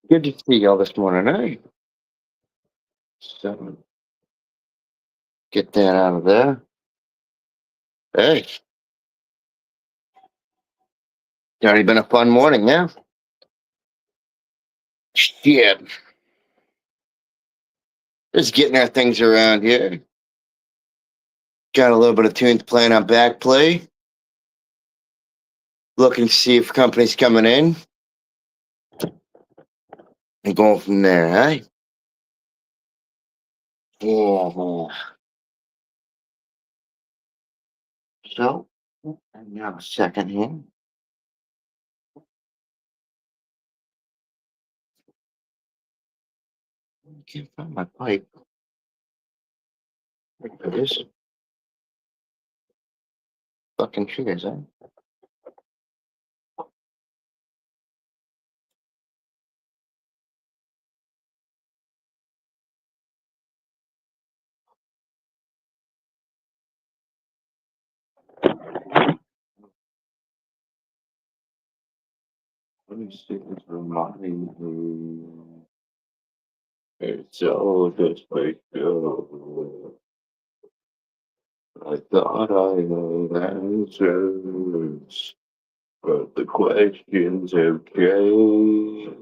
Good to see y'all this morning, eh? So, get that out of there. Hey, it's already been a fun morning, yeah? Shit. Just getting our things around here. Got a little bit of tunes playing on back play. Looking to see if company's coming in. And going from there, eh? Yeah, man. So, hang on a second here. I can't find my pipe. There it is. Fucking triggers, eh? Let me see what's reminding me. It's all just like go. I thought I know the answers, but the questions have changed.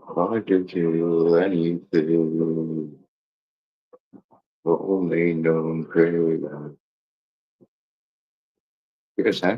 Hard to kill anything, only known pain. Yes, huh?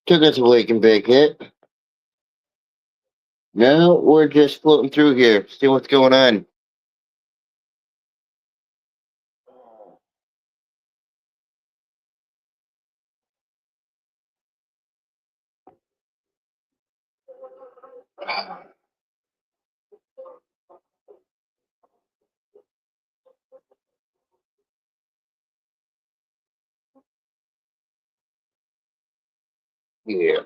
Took us a wake and bake hit. No, we're just floating through here, see what's going on. Yeah.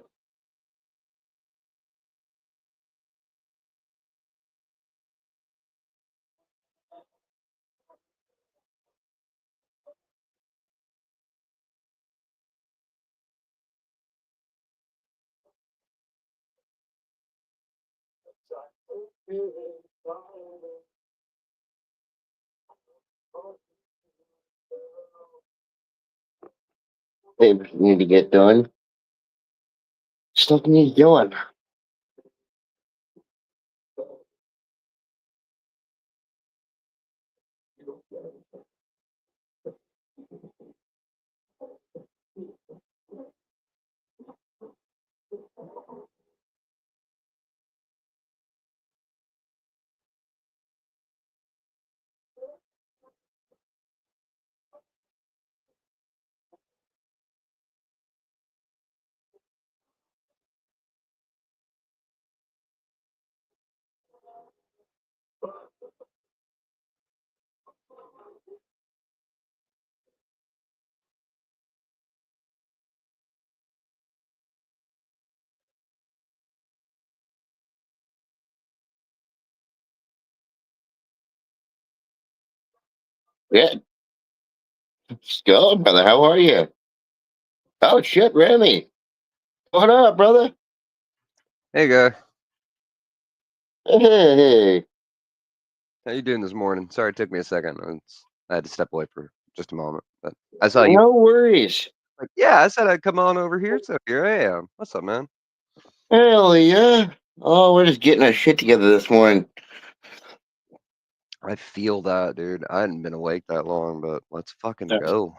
Things need to get done. Stuff needs doing. Yeah. Let's go, brother. How are you? Oh shit, Remy. What up, brother? Hey, guy. Hey. How you doing this morning? Sorry it took me a second. I had to step away for just a moment, but I saw you. No worries. Like, yeah, I said I'd come on over here, so here I am. What's up, man? Hell yeah. Oh, we're just getting our shit together this morning. I feel that, dude. I hadn't been awake that long, but let's fucking go.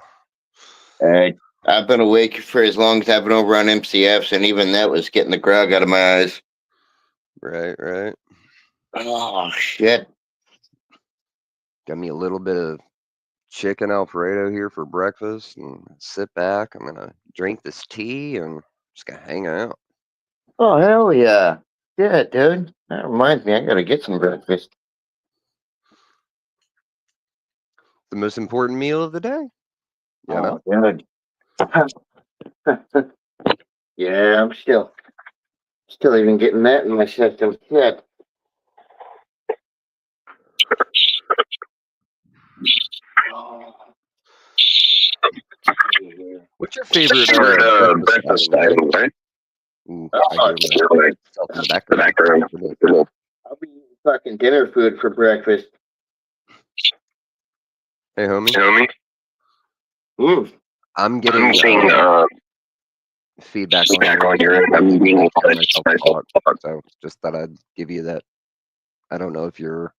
I've been awake for as long as I've been over on MCFs, and even that was getting the grog out of my eyes. Right, right. Oh shit. Got me a little bit of chicken Alfredo here for breakfast, and sit back. I'm gonna drink this tea and just gonna hang out. Oh hell yeah. Yeah, dude. That reminds me, I gotta get some breakfast. The most important meal of the day. You know? Good. Yeah, I'm still even getting that in my system. Shit. What's your favorite breakfast Breakfast item, man? item, right? Ooh, Oh, I hear like myself in the the background. background. I'll be eating fucking dinner food for breakfast. Hey, homie. You know me? I'm I'm getting getting feedback on feedback your on end. your end. I'm I'm being hearing myself talk, myself. so just thought I'd give you that. I don't know if your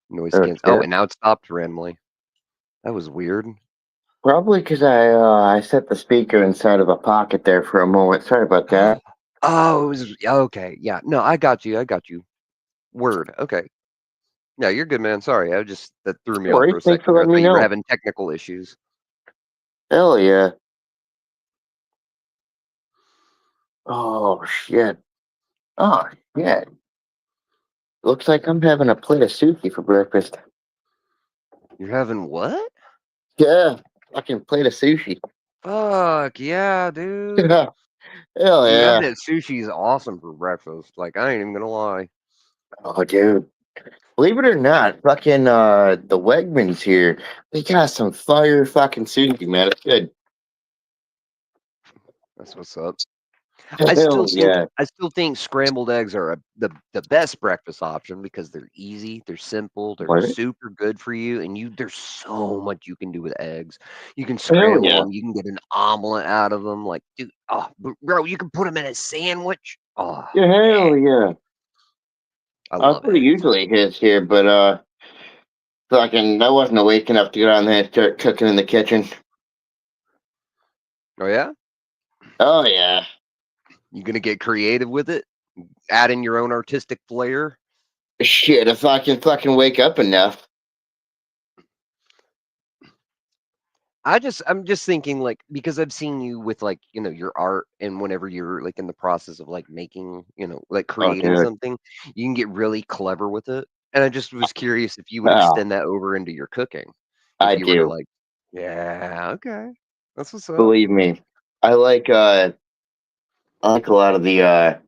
noise Oh can. Oh, shit. and now it stopped randomly. That was weird. Probably because I set the speaker inside of a pocket there for a moment. Sorry about that. Oh, it was okay. Yeah, no, I got you. I got you. Word. Okay. Yeah, you're good, man. Sorry, that threw me No off worries. for a Thanks for second there. I letting me thought you were know. having technical issues. Hell yeah. Oh shit. Oh shit. Looks like I'm having a plate of sushi for breakfast. You're having what? Yeah, fucking plate of sushi. Fuck yeah, dude. Hell Dude, I yeah. bet sushi is awesome for breakfast. Like, I ain't even gonna lie. Oh dude. Believe it or not, fucking the Wegmans here, they got some fire fucking sushi, man. It's good. That's what's up. Hell yeah. I still think scrambled eggs are the best breakfast option because they're easy, they're simple, they're What? super good for you, and there's so much you can do with eggs. You can Hell scramble yeah. them, you can get an omelet out of them. Like, dude, oh, bro, you can put them in a sandwich. Oh Yeah, man, hell yeah. I That's love what it eggs. usually is here, but fucking I wasn't awake enough to get on there and start cooking in the kitchen. Oh yeah, Oh yeah. you gonna get creative with it, add in your own artistic flair. Shit, if I can fucking wake up enough. I'm just thinking like because I've seen you with like, your art and whenever you're like in the process of like making, like Oh creating dude. something, you can get really clever with it. And I just was curious if you would Oh, extend that over into your cooking. If I you were to do. like, yeah, okay. That's what's up. Believe me. I like a lot of the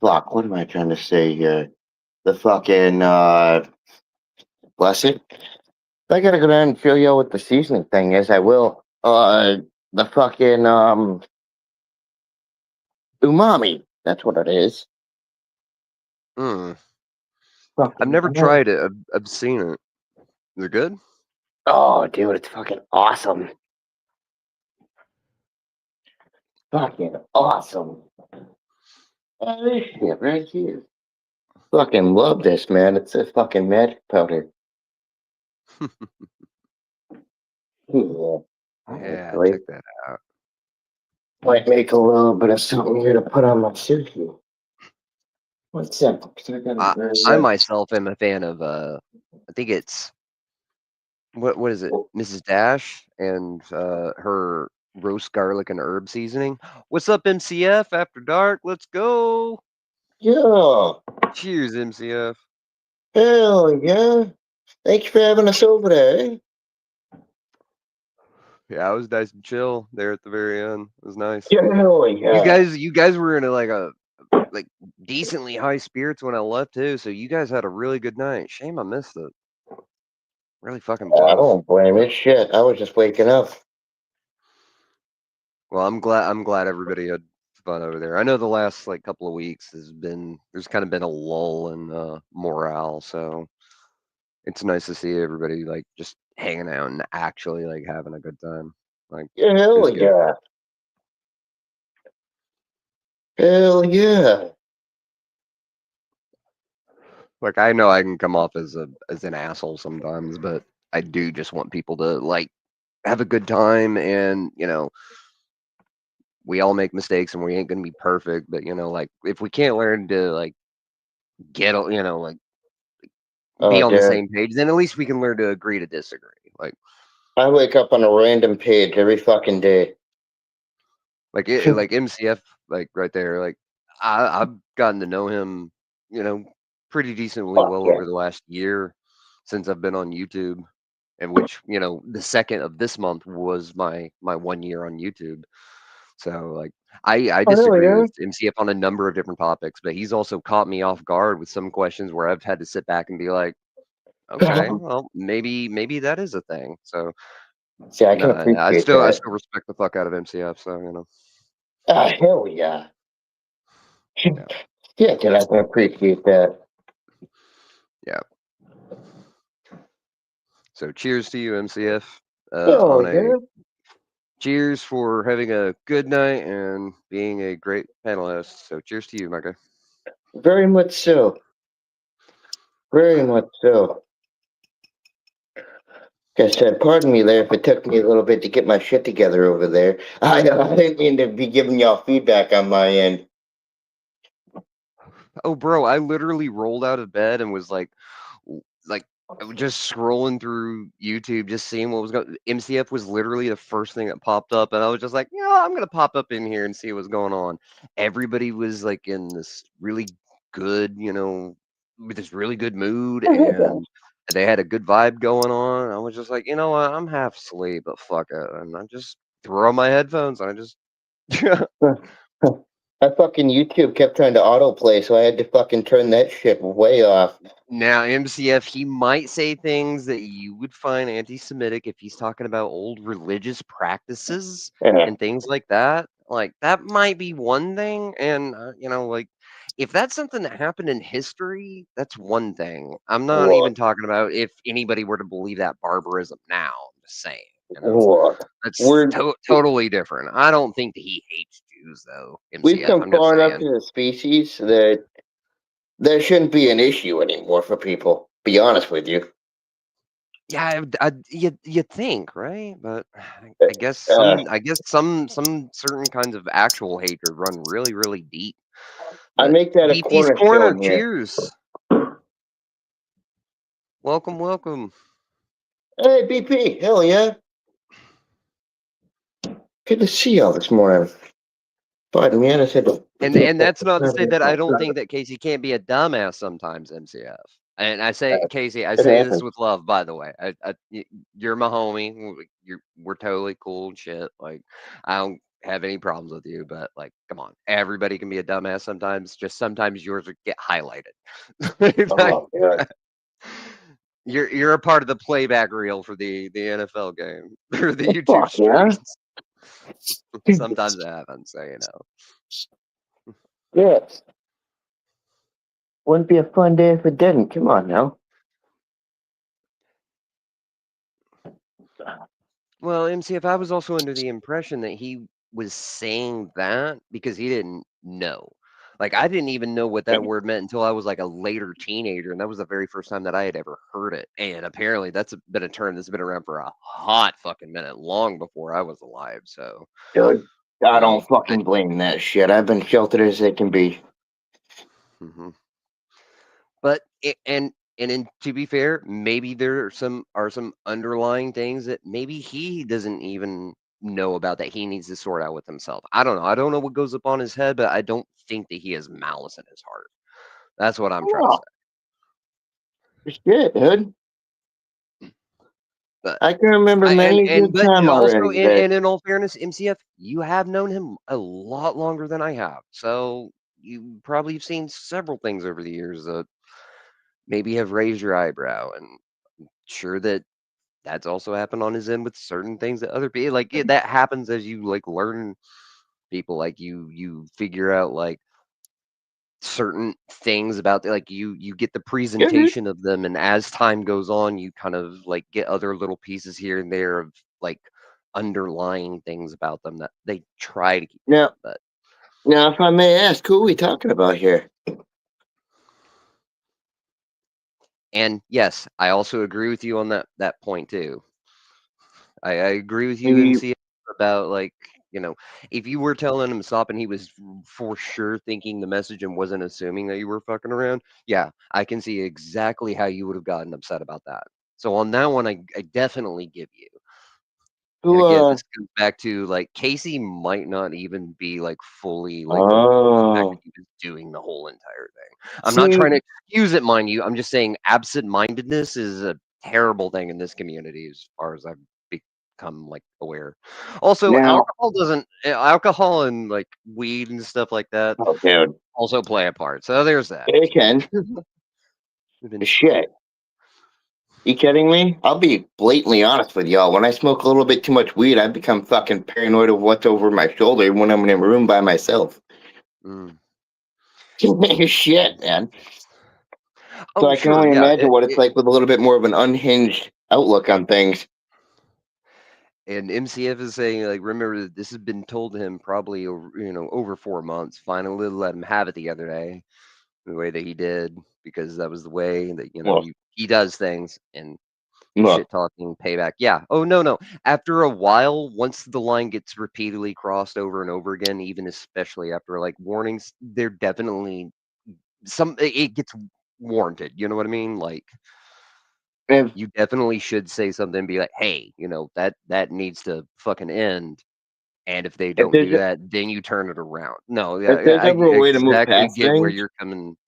fuck, what am I trying to say here? The fucking bless it. If I gotta go down and show you what the seasoning thing is, I will. The fucking umami. That's what it is. Mm. I've Fucking never tried it. I've seen it. Is it good? oh dude, it's fucking awesome. Fucking awesome. Oh, this shit right here. Fucking love this, man. It's a fucking magic powder. Yeah. I Yeah, actually check that out. might make a little bit of something here to put on my sushi. What's up? 'Cause I gotta I grab myself am a fan of I think it's what is it? Mrs. Dash and her roast garlic and herb seasoning. What's up, MCF? After dark, let's go. yeah. Cheers, MCF. Hell yeah. Thank you for having us over there, eh? Yeah, it was nice and chill there at the very end. It was nice. Hell yeah. You guys were in a like decently high spirits when I left too. So you guys had a really good night. Shame I missed it. Really fucking I bums. don't blame it. Shit, I was just waking up. Well, I'm glad everybody had fun over there. I know the last like couple of weeks there's kind of been a lull in morale, so it's nice to see everybody like just hanging out and actually like having a good time. Like it was Hell good. yeah. Hell yeah. Like I know I can come off as an asshole sometimes, but I do just want people to like have a good time and, we all make mistakes and we ain't going to be perfect, but like if we can't learn to like like be Oh, on the dude. same page, then at least we can learn to agree to disagree. I wake up on a random page every fucking day. Like MCF, like right there, like I've gotten to know him, you know, pretty decently Fuck well yeah. over the last year since I've been on YouTube, and which the second of this month was my 1 year on YouTube. So like I Oh, hell disagree yeah. with MCF on a number of different topics, but he's also caught me off guard with some questions where I've had to sit back and be like, okay, well maybe that is a thing. So See, I can no, appreciate I that. still respect the fuck out of MCF. So Ah, hell yeah. yeah. Yeah, dude, I can appreciate that. Yeah. So cheers to you, MCF. Hell On a yeah. cheers for having a good night and being a great panelist. So cheers to you, my guy. Very much so. Very much so. Like I said, pardon me there if it took me a little bit to get my shit together over there. I didn't mean to be giving y'all feedback on my end. Oh, bro, I literally rolled out of bed and was like, I was just scrolling through YouTube, just seeing what was going. MCF was literally the first thing that popped up, and I was just like, yeah, I'm gonna pop up in here and see what's going on. Everybody was like in this really good, with this really good mood, and they had a good vibe going on. I was just like, you know what, I'm half asleep, but fuck it, and I just threw on my headphones and I just. My fucking YouTube kept trying to autoplay, so I had to fucking turn that shit way off. Now, MCF, he might say things that you would find anti-Semitic if he's talking about old religious practices Yeah. and things like that. Like that might be one thing, and like if that's something that happened in history, that's one thing. I'm not even Look, talking about if anybody were to believe that barbarism now. I'm just saying, look. that's We're totally different. I don't think that he hates Jews, though. we've MCF, come I'm just far enough saying. as a species that there shouldn't be an issue anymore for people. Be honest with you. Yeah, you think, right? But Uh, I guess some certain kinds of actual hatred run really, really deep. I But make that a VP's corner, cornerstone here. cheers. Welcome, welcome. Hey, BP, hell yeah. Good to see y'all this morning. Pardon me, I just had to. And that's not to say that I don't think that Casey can't be a dumbass sometimes, MCF. And I say, Casey, I It say this happens. with love, by the way. You're my homie. We're totally cool and shit. Like, I don't have any problems with you, but like, come on, everybody can be a dumbass sometimes. Just sometimes yours would get highlighted. Like, Oh, yeah. you're a part of the playback reel for the NFL game or the YouTube Fuck yeah. streams. Sometimes it happens, so Yeah. Wouldn't be a fun day if it didn't. Come on now. Well, MCF, I was also under the impression that he was saying that because he didn't know. Like, I didn't even know what that word meant until I was like a later teenager, and that was the very first time that I had ever heard it. And apparently, been a term that's been around for a hot fucking minute, long before I was alive. So, Dude, I don't I, fucking blame that shit. I've been sheltered as they can be. mhm. But to be fair, maybe there are some underlying things that maybe he doesn't even know about that he needs to sort out with himself. I don't know. I don't know what goes up on his head, but I don't think that he has malice in his heart. That's what I'm trying to Oh, say. Shit, dude. But I can remember many a good but time also already. That in all fairness, MCF, you have known him a lot longer than I have, so you probably have seen several things over the years that maybe have raised your eyebrow, and sure that that's also happened on his end with certain things that other people like. That happens as you like learn people, like you figure out like certain things about like you get the yeah, dude. presentation of them, and as time goes on you kind of like get other little pieces here and there of like underlying things about them that they try to keep Now, but now, if I may ask, who are we talking about here? and yes, I also agree with you on that point too. I agree with you, We, MC, about like, if you were telling him to stop and he was for sure thinking the message and wasn't assuming that you were fucking around, yeah, I can see exactly how you would have gotten upset about that. So on that one, I definitely give you. And who, again, this goes back to like Casey might not even be like fully like aware of the fact that oh, he was doing the whole entire thing. I'm not see, trying to excuse it, mind you. I'm just saying absent-mindedness is a terrible thing in this community as far as I've become like aware. Also, now, alcohol and like weed and stuff like that oh, dude, also play a part. So there's that. it can. We've been Shit. You kidding me? I'll be blatantly honest with y'all. When I smoke a little bit too much weed, I become fucking paranoid of what's over my shoulder when I'm in a room by myself. mm. Shit, man. So Oh, I can sure, only yeah. imagine what it's like with a little bit more of an unhinged outlook on things. And MCF is saying, like, remember that this has been told to him probably over 4 months. Finally let him have it the other day, the way that he did, because that was the way that Well, he does things and look, shit talking payback. Yeah. Oh no. After a while, once the line gets repeatedly crossed over and over again, even especially after like warnings, they're definitely it gets warranted. You know what I mean? Like if, you definitely should say something, be like, hey, that needs to fucking end. And if they if don't there's do that, then you turn it around. No, if yeah, there's I ever a way to move exactly past get where things,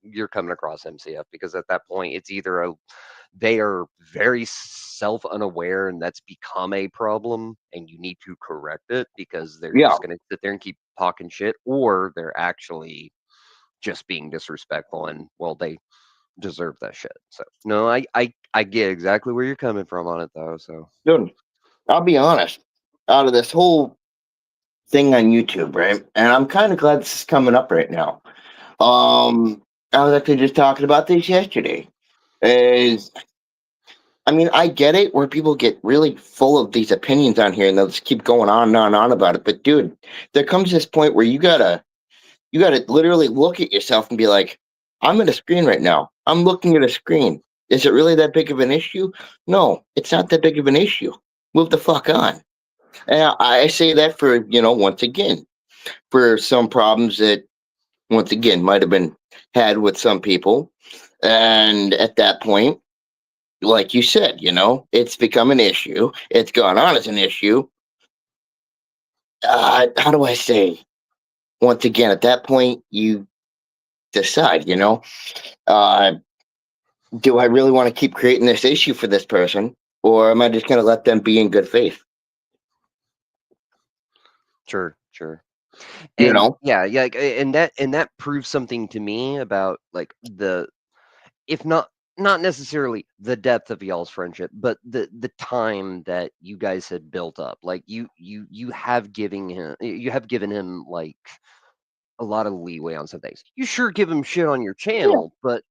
you're coming across, MCF, because at that point it's either they are very self unaware and that's become a problem and you need to correct it because they're yeah, just gonna sit there and keep talking shit, or they're actually just being disrespectful and well they deserve that shit. So no, I get exactly where you're coming from on it though. So dude, I'll be honest. Out of this whole thing on YouTube, right? And I'm kind of glad this is coming up right now. I was actually just talking about this yesterday. Is I mean, I get it where people get really full of these opinions on here and they'll just keep going on and on and on about it. But dude, there comes this point where you gotta literally look at yourself and be like, I'm at a screen right now. I'm looking at a screen. Is it really that big of an issue? No, it's not that big of an issue. Move the fuck on. And I say that for, once again, for some problems that once again might have been had with some people. And at that point, like you said, it's become an issue. It's gone on as an issue. How do I say? Once again, at that point, you decide, uh, do I really want to keep creating this issue for this person? Or am I just going to let them be in good faith? sure. You And know? yeah, like, and that proves something to me about like if not necessarily the depth of y'all's friendship, but the time that you guys had built up. Like you have given him like a lot of leeway on some things. You sure give him shit on your Yeah, channel, but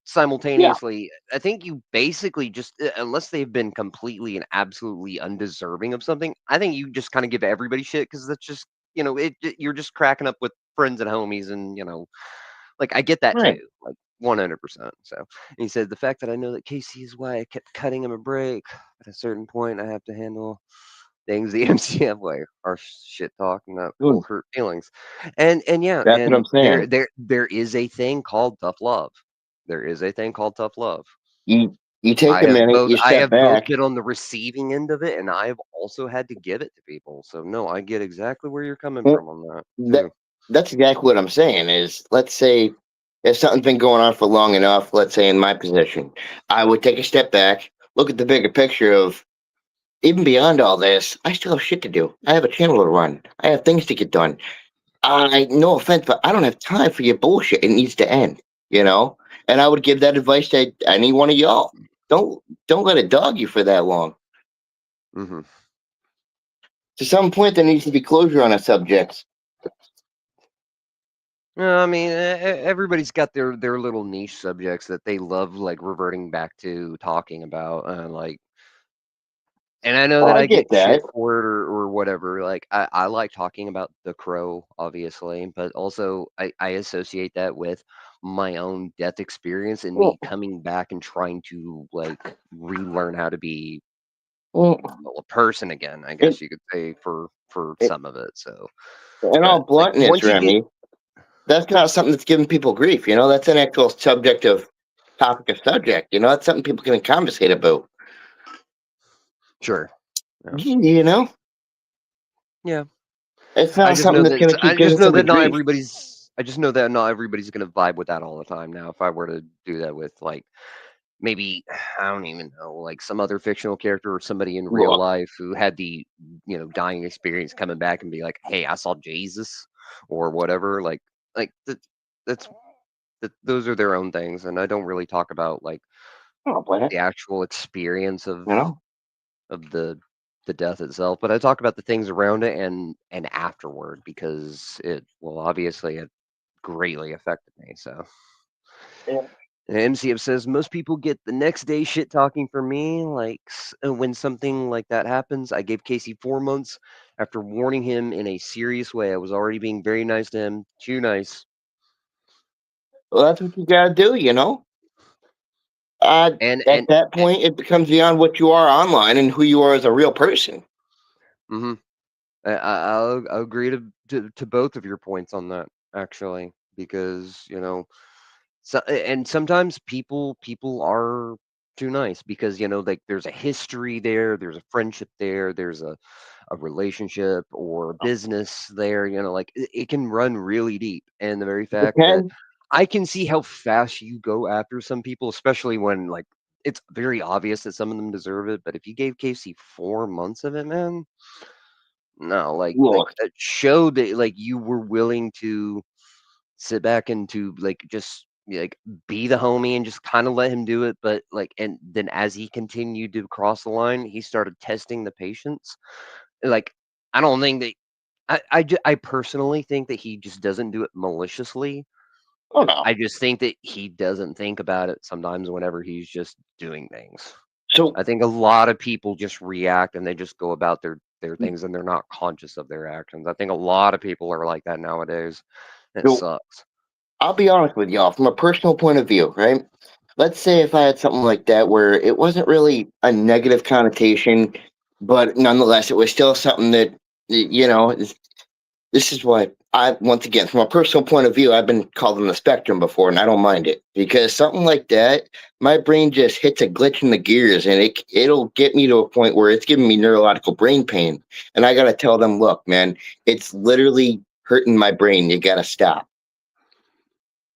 yeah, simultaneously, I think you basically just, unless they've been completely and absolutely undeserving of something, I think you just kind of give everybody shit because that's just, you're just cracking up with friends and homies, and like I get that right. too, like 100%. So and he said the fact that I know that Casey is why I kept cutting him a break. At a certain point, I have to handle things the MCF way, our shit talk, and that will Dude, hurt feelings. And yeah, that's what and I'm there saying. there there is a thing called tough love. There is a thing called tough love. You take a minute, you I step have both back. been on the receiving end of it, and I have also had to give it to people. So no, I get exactly where you're coming Well, from on that that too. that's exactly what I'm saying. Is let's say if something's been going on for long enough, let's say in my position, I would take a step back, look at the bigger picture of even beyond all this, I still have shit to do. I have a channel to run. I have things to get done. I no offense, but I don't have time for your bullshit. It needs to end, you know? And I would give that advice to any one of y'all. Don't let it dog you for that long. Hmm. To some point there needs to be closure on a subject. I mean, everybody's got their little niche subjects that they love, like reverting back to talking about, and I know Oh, that I I get get shit that. for it or whatever. Like I like talking about The Crow, obviously, but also I associate that with my own death experience and Well, me coming back and trying to like relearn how to be well, a person again, I it, guess you could say for it, some of it. So, in all but like bluntness, once you get Remy, that's not something that's giving people grief. You know, that's an actual subject of topic of subject. You know, that's something people can conversate about. sure, yeah, You know, yeah. it's not something that's going to keep I just giving know somebody that not grief. everybody's. I just know that not everybody's gonna vibe with that all the time. Now, if I were to do that with like maybe I don't even know, like some other fictional character or somebody in real Look, life who had the dying experience coming back and be like, "Hey, I saw Jesus," or whatever. Like that's those are their own things, and I don't really talk about like I don't blame it. the actual experience You know, of the death itself, but I talk about the things around it and afterward because it well obviously it greatly affected me. So yeah. and MCF says most people get the next day shit talking from me. Like when something like that happens, I gave Casey 4 months after warning him in a serious way. I was already being very nice to him, too nice. Well, that's what you got to do. You know, And at that and point, it becomes beyond what you are online and who you are as a real person. hmm I'll agree to both of your points on that actually because so and sometimes people are too nice because like there's a history there, there's a friendship there, there's a relationship or a business there, like it can run really deep. And the very It fact that can. I can see how fast you go after some people, especially when like it's very obvious that some of them deserve it. But if you gave Casey 4 months of it, man, no, like Look, that showed that like you were willing to sit back and to like just like be the homie and just kind of let him do it. But like, and then as he continued to cross the line, he started testing the patience. Like, I don't think that I personally think that he just doesn't do it maliciously. oh no. I just think that he doesn't think about it sometimes whenever he's just doing things. So I think a lot of people just react and they just go about their things and they're not conscious of their actions. I think a lot of people are like that nowadays. It so sucks. I'll be honest with y'all from a personal point of view, right? Let's say if I had something like that where it wasn't really a negative connotation, but nonetheless, it was still something that, this is what I, once again, from a personal point of view, I've been called on the spectrum before, and I don't mind it because something like that, my brain just hits a glitch in the gears, and it'll get me to a point where it's giving me neurological brain pain, and I gotta tell them, look, man, it's literally hurting my brain. You gotta stop.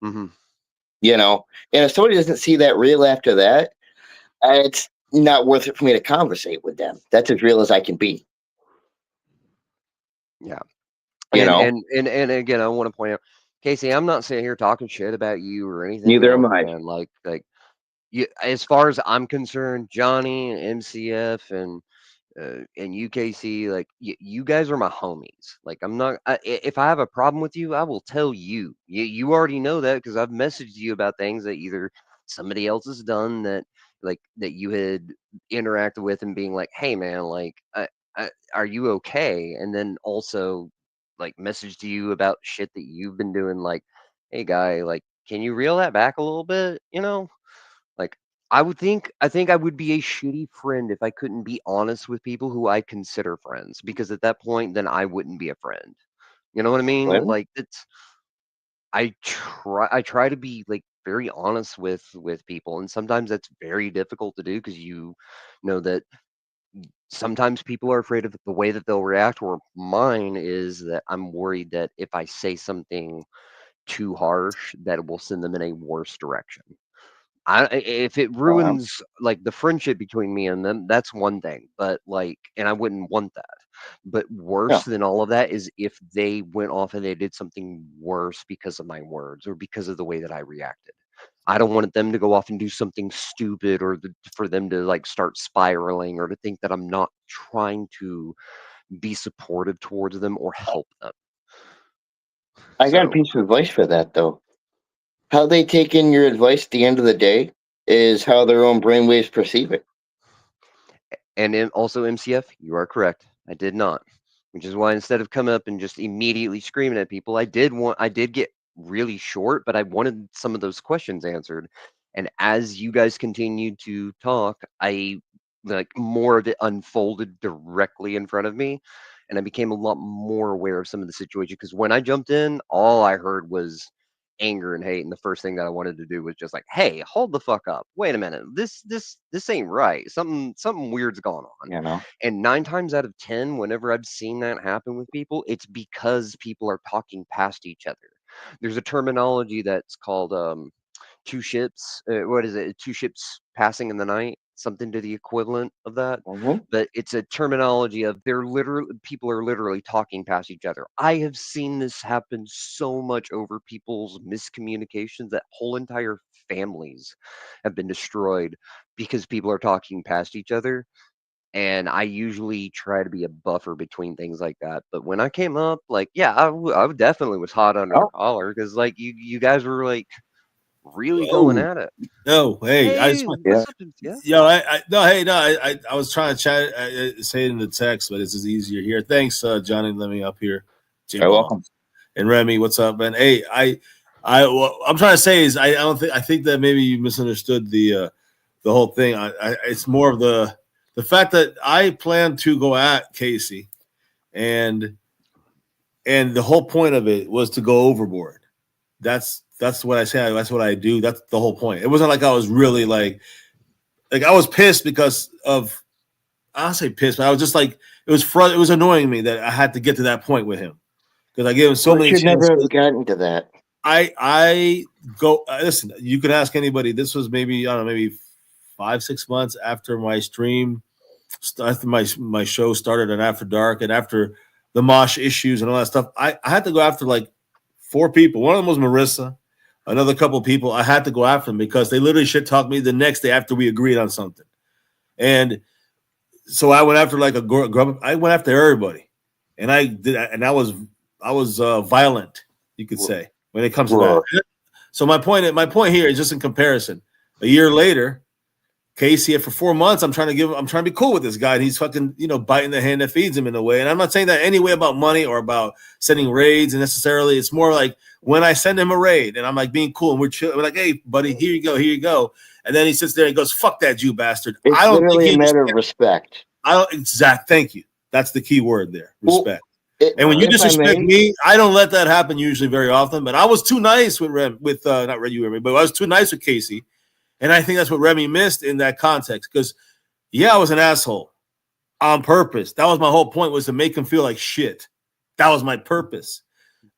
Hmm. You know, and if somebody doesn't see that real after that, it's not worth it for me to conversate with them. That's as real as I can be. Yeah. You And know, and and and again, I want to point out, Casey, I'm not sitting here talking shit about you or anything neither am else, I. man. Like you, as far as I'm concerned, Johnny, MCF, and UKC, like you guys are my homies. Like I'm not. If I have a problem with you, I will tell you. You already know that because I've messaged you about things that either somebody else has done that you had interacted with and being like, hey man, like are you okay? And then also like messaged you about shit that you've been doing. Like, hey guy, like can you reel that back a little bit? Like, I think I would be a shitty friend if I couldn't be honest with people who I consider friends, because at that point, then I wouldn't be a friend. You know what I mean? Well, Like, it's I try to be like very honest with people, and sometimes that's very difficult to do because you know that sometimes people are afraid of the way that they'll react, or mine is that I'm worried that if I say something too harsh that it will send them in a worse direction. If it Um, ruins like the friendship between me and them, that's one thing. But like, and I wouldn't want that. But yeah. worse than all of that is if they went off and they did something worse because of my words or because of the way that I reacted. I don't want them to go off and do something stupid or for them to like start spiraling or to think that I'm not trying to be supportive towards them or help them. I got a So, piece of advice for that though. How they take in your advice at the end of the day is how their own brainwaves perceive it. and then also MCF, you are correct. I did not, which is why instead of coming up and just immediately screaming at people, I did get really short, but I wanted some of those questions answered. And as you guys continued to talk, I like more of it unfolded directly in front of me, and I became a lot more aware of some of the situation. Because when I jumped in, all I heard was anger and hate, and the first thing that I wanted to do was just like, hey, hold the fuck up, wait a minute, this ain't right, something weird's going on. You know. And 9 times out of 10, whenever I've seen that happen with people, it's because people are talking past each other. There's a terminology that's called two ships, what is it, two ships passing in the night, something to the equivalent of that. Mm-hmm. But it's a terminology of people are literally talking past each other. I have seen this happen so much over people's miscommunications that whole entire families have been destroyed because people are talking past each other. And I usually try to be a buffer between things like that. But when I came up, like, yeah, I definitely was hot under the Oh, collar because, like, you guys were like really going Oh at it. no! Hey, I just Hey, want, yeah. what's up? Yeah. yo, no, hey, no, I was trying to chat, say it in the text, but it's just easier here. Thanks, Johnny, let me up here. J You're Ball welcome. and Remy, what's up, man? Hey, what I'm trying to say is I don't think I think that maybe you misunderstood the whole thing. It's more of the fact that I plan to go at Casey, and the whole point of it was to go overboard. That's what I say. That's what I do. That's the whole point. It wasn't like I was really like I was pissed because of I'll say pissed, but I was just like it was annoying me that I had to get to that point with him because I gave him so Well, it many should never chances. have gotten to that. I go listen. You can ask anybody. This was maybe I don't know, maybe 5-6 months after my stream, after my show started and After Dark, and after the Mosh issues and all that stuff. I had to go after like 4 people. One of them was Marissa. Another couple of people. I had to go after them because they literally shit talked me the next day after we agreed on something, and so I went after like I went after everybody, and I did, and I was violent, you could say, when it comes to that. So my point here is just in comparison. A year later, Casey, for 4 months, I'm trying to be cool with this guy, and he's fucking biting the hand that feeds him in a way. And I'm not saying that any way about money or about sending raids necessarily. It's more like when I send him a raid and I'm like being cool and we're chill, we're like, hey buddy, here you go. And then he sits there and goes, "Fuck that Jew bastard." It's I don't think literally he a matter of respect. Thank you. That's the key word there. Respect. Well, and when you if I disrespect may, me, I don't let that happen usually very often. But I was too nice with not Remy, but I was too nice with Casey. And I think that's what Remy missed in that context. Because I was an asshole on purpose. That was my whole point, was to make him feel like shit. That was my purpose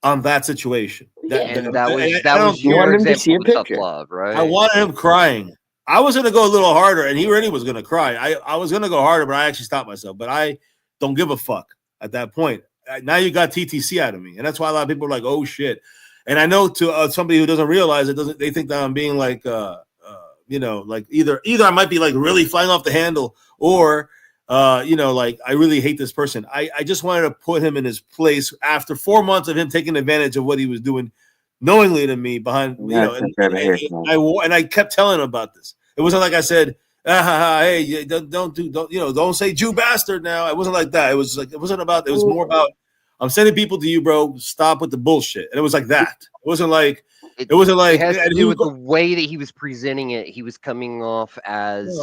on that situation. That was you your wanted him to see example a of tough picture. love, right? I wanted him crying. I was going to go a little harder, and he already was going to cry. I was going to go harder, but I actually stopped myself. But I don't give a fuck at that point. Now you got TTC out of me, and that's why a lot of people are like, "Oh shit." And I know to somebody who doesn't realize it, they think that I'm being like, like either I might be like really flying off the handle, or like I really hate this person. I just wanted to put him in his place after 4 months of him taking advantage of what he was doing knowingly to me behind, and I kept telling him about this. It wasn't like I said, hey, don't say Jew bastard now. It wasn't like that. It was like, it wasn't about, it was more about, I'm sending people to you, bro. Stop with the bullshit. And it was like that. It wasn't like, it has to do with the way that he was presenting it. He was coming off as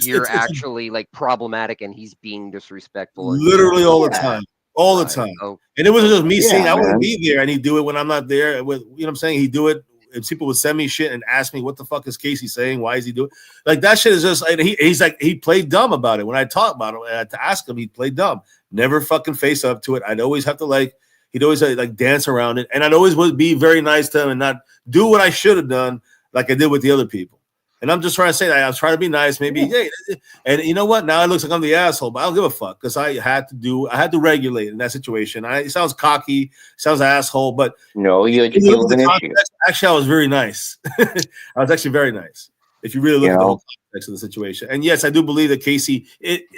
you're actually like problematic and he's being disrespectful. Literally all the time. All the time. Oh, and it wasn't just me saying I wouldn't be there, and he'd do it when I'm not there. With what I'm saying? He'd do it. And people would send me shit and ask me, what the fuck is Casey saying? Why is he doing like that shit? Is just like he's like, he played dumb about it. When I talk about him, I had to ask him, he played dumb. Never fucking face up to it. I'd always have to like He'd always like dance around it, and I'd always would be very nice to him and not do what I should have done like I did with the other people. And I'm just trying to say that I was trying to be nice, maybe. Hey, and you know what? Now it looks like I'm the asshole, but I don't give a fuck because I had to regulate in that situation. It sounds cocky, sounds asshole, but no, you feel an issue. Actually, I was very nice. I was actually very nice. If you really look at the whole context of the situation, and yes, I do believe that Casey,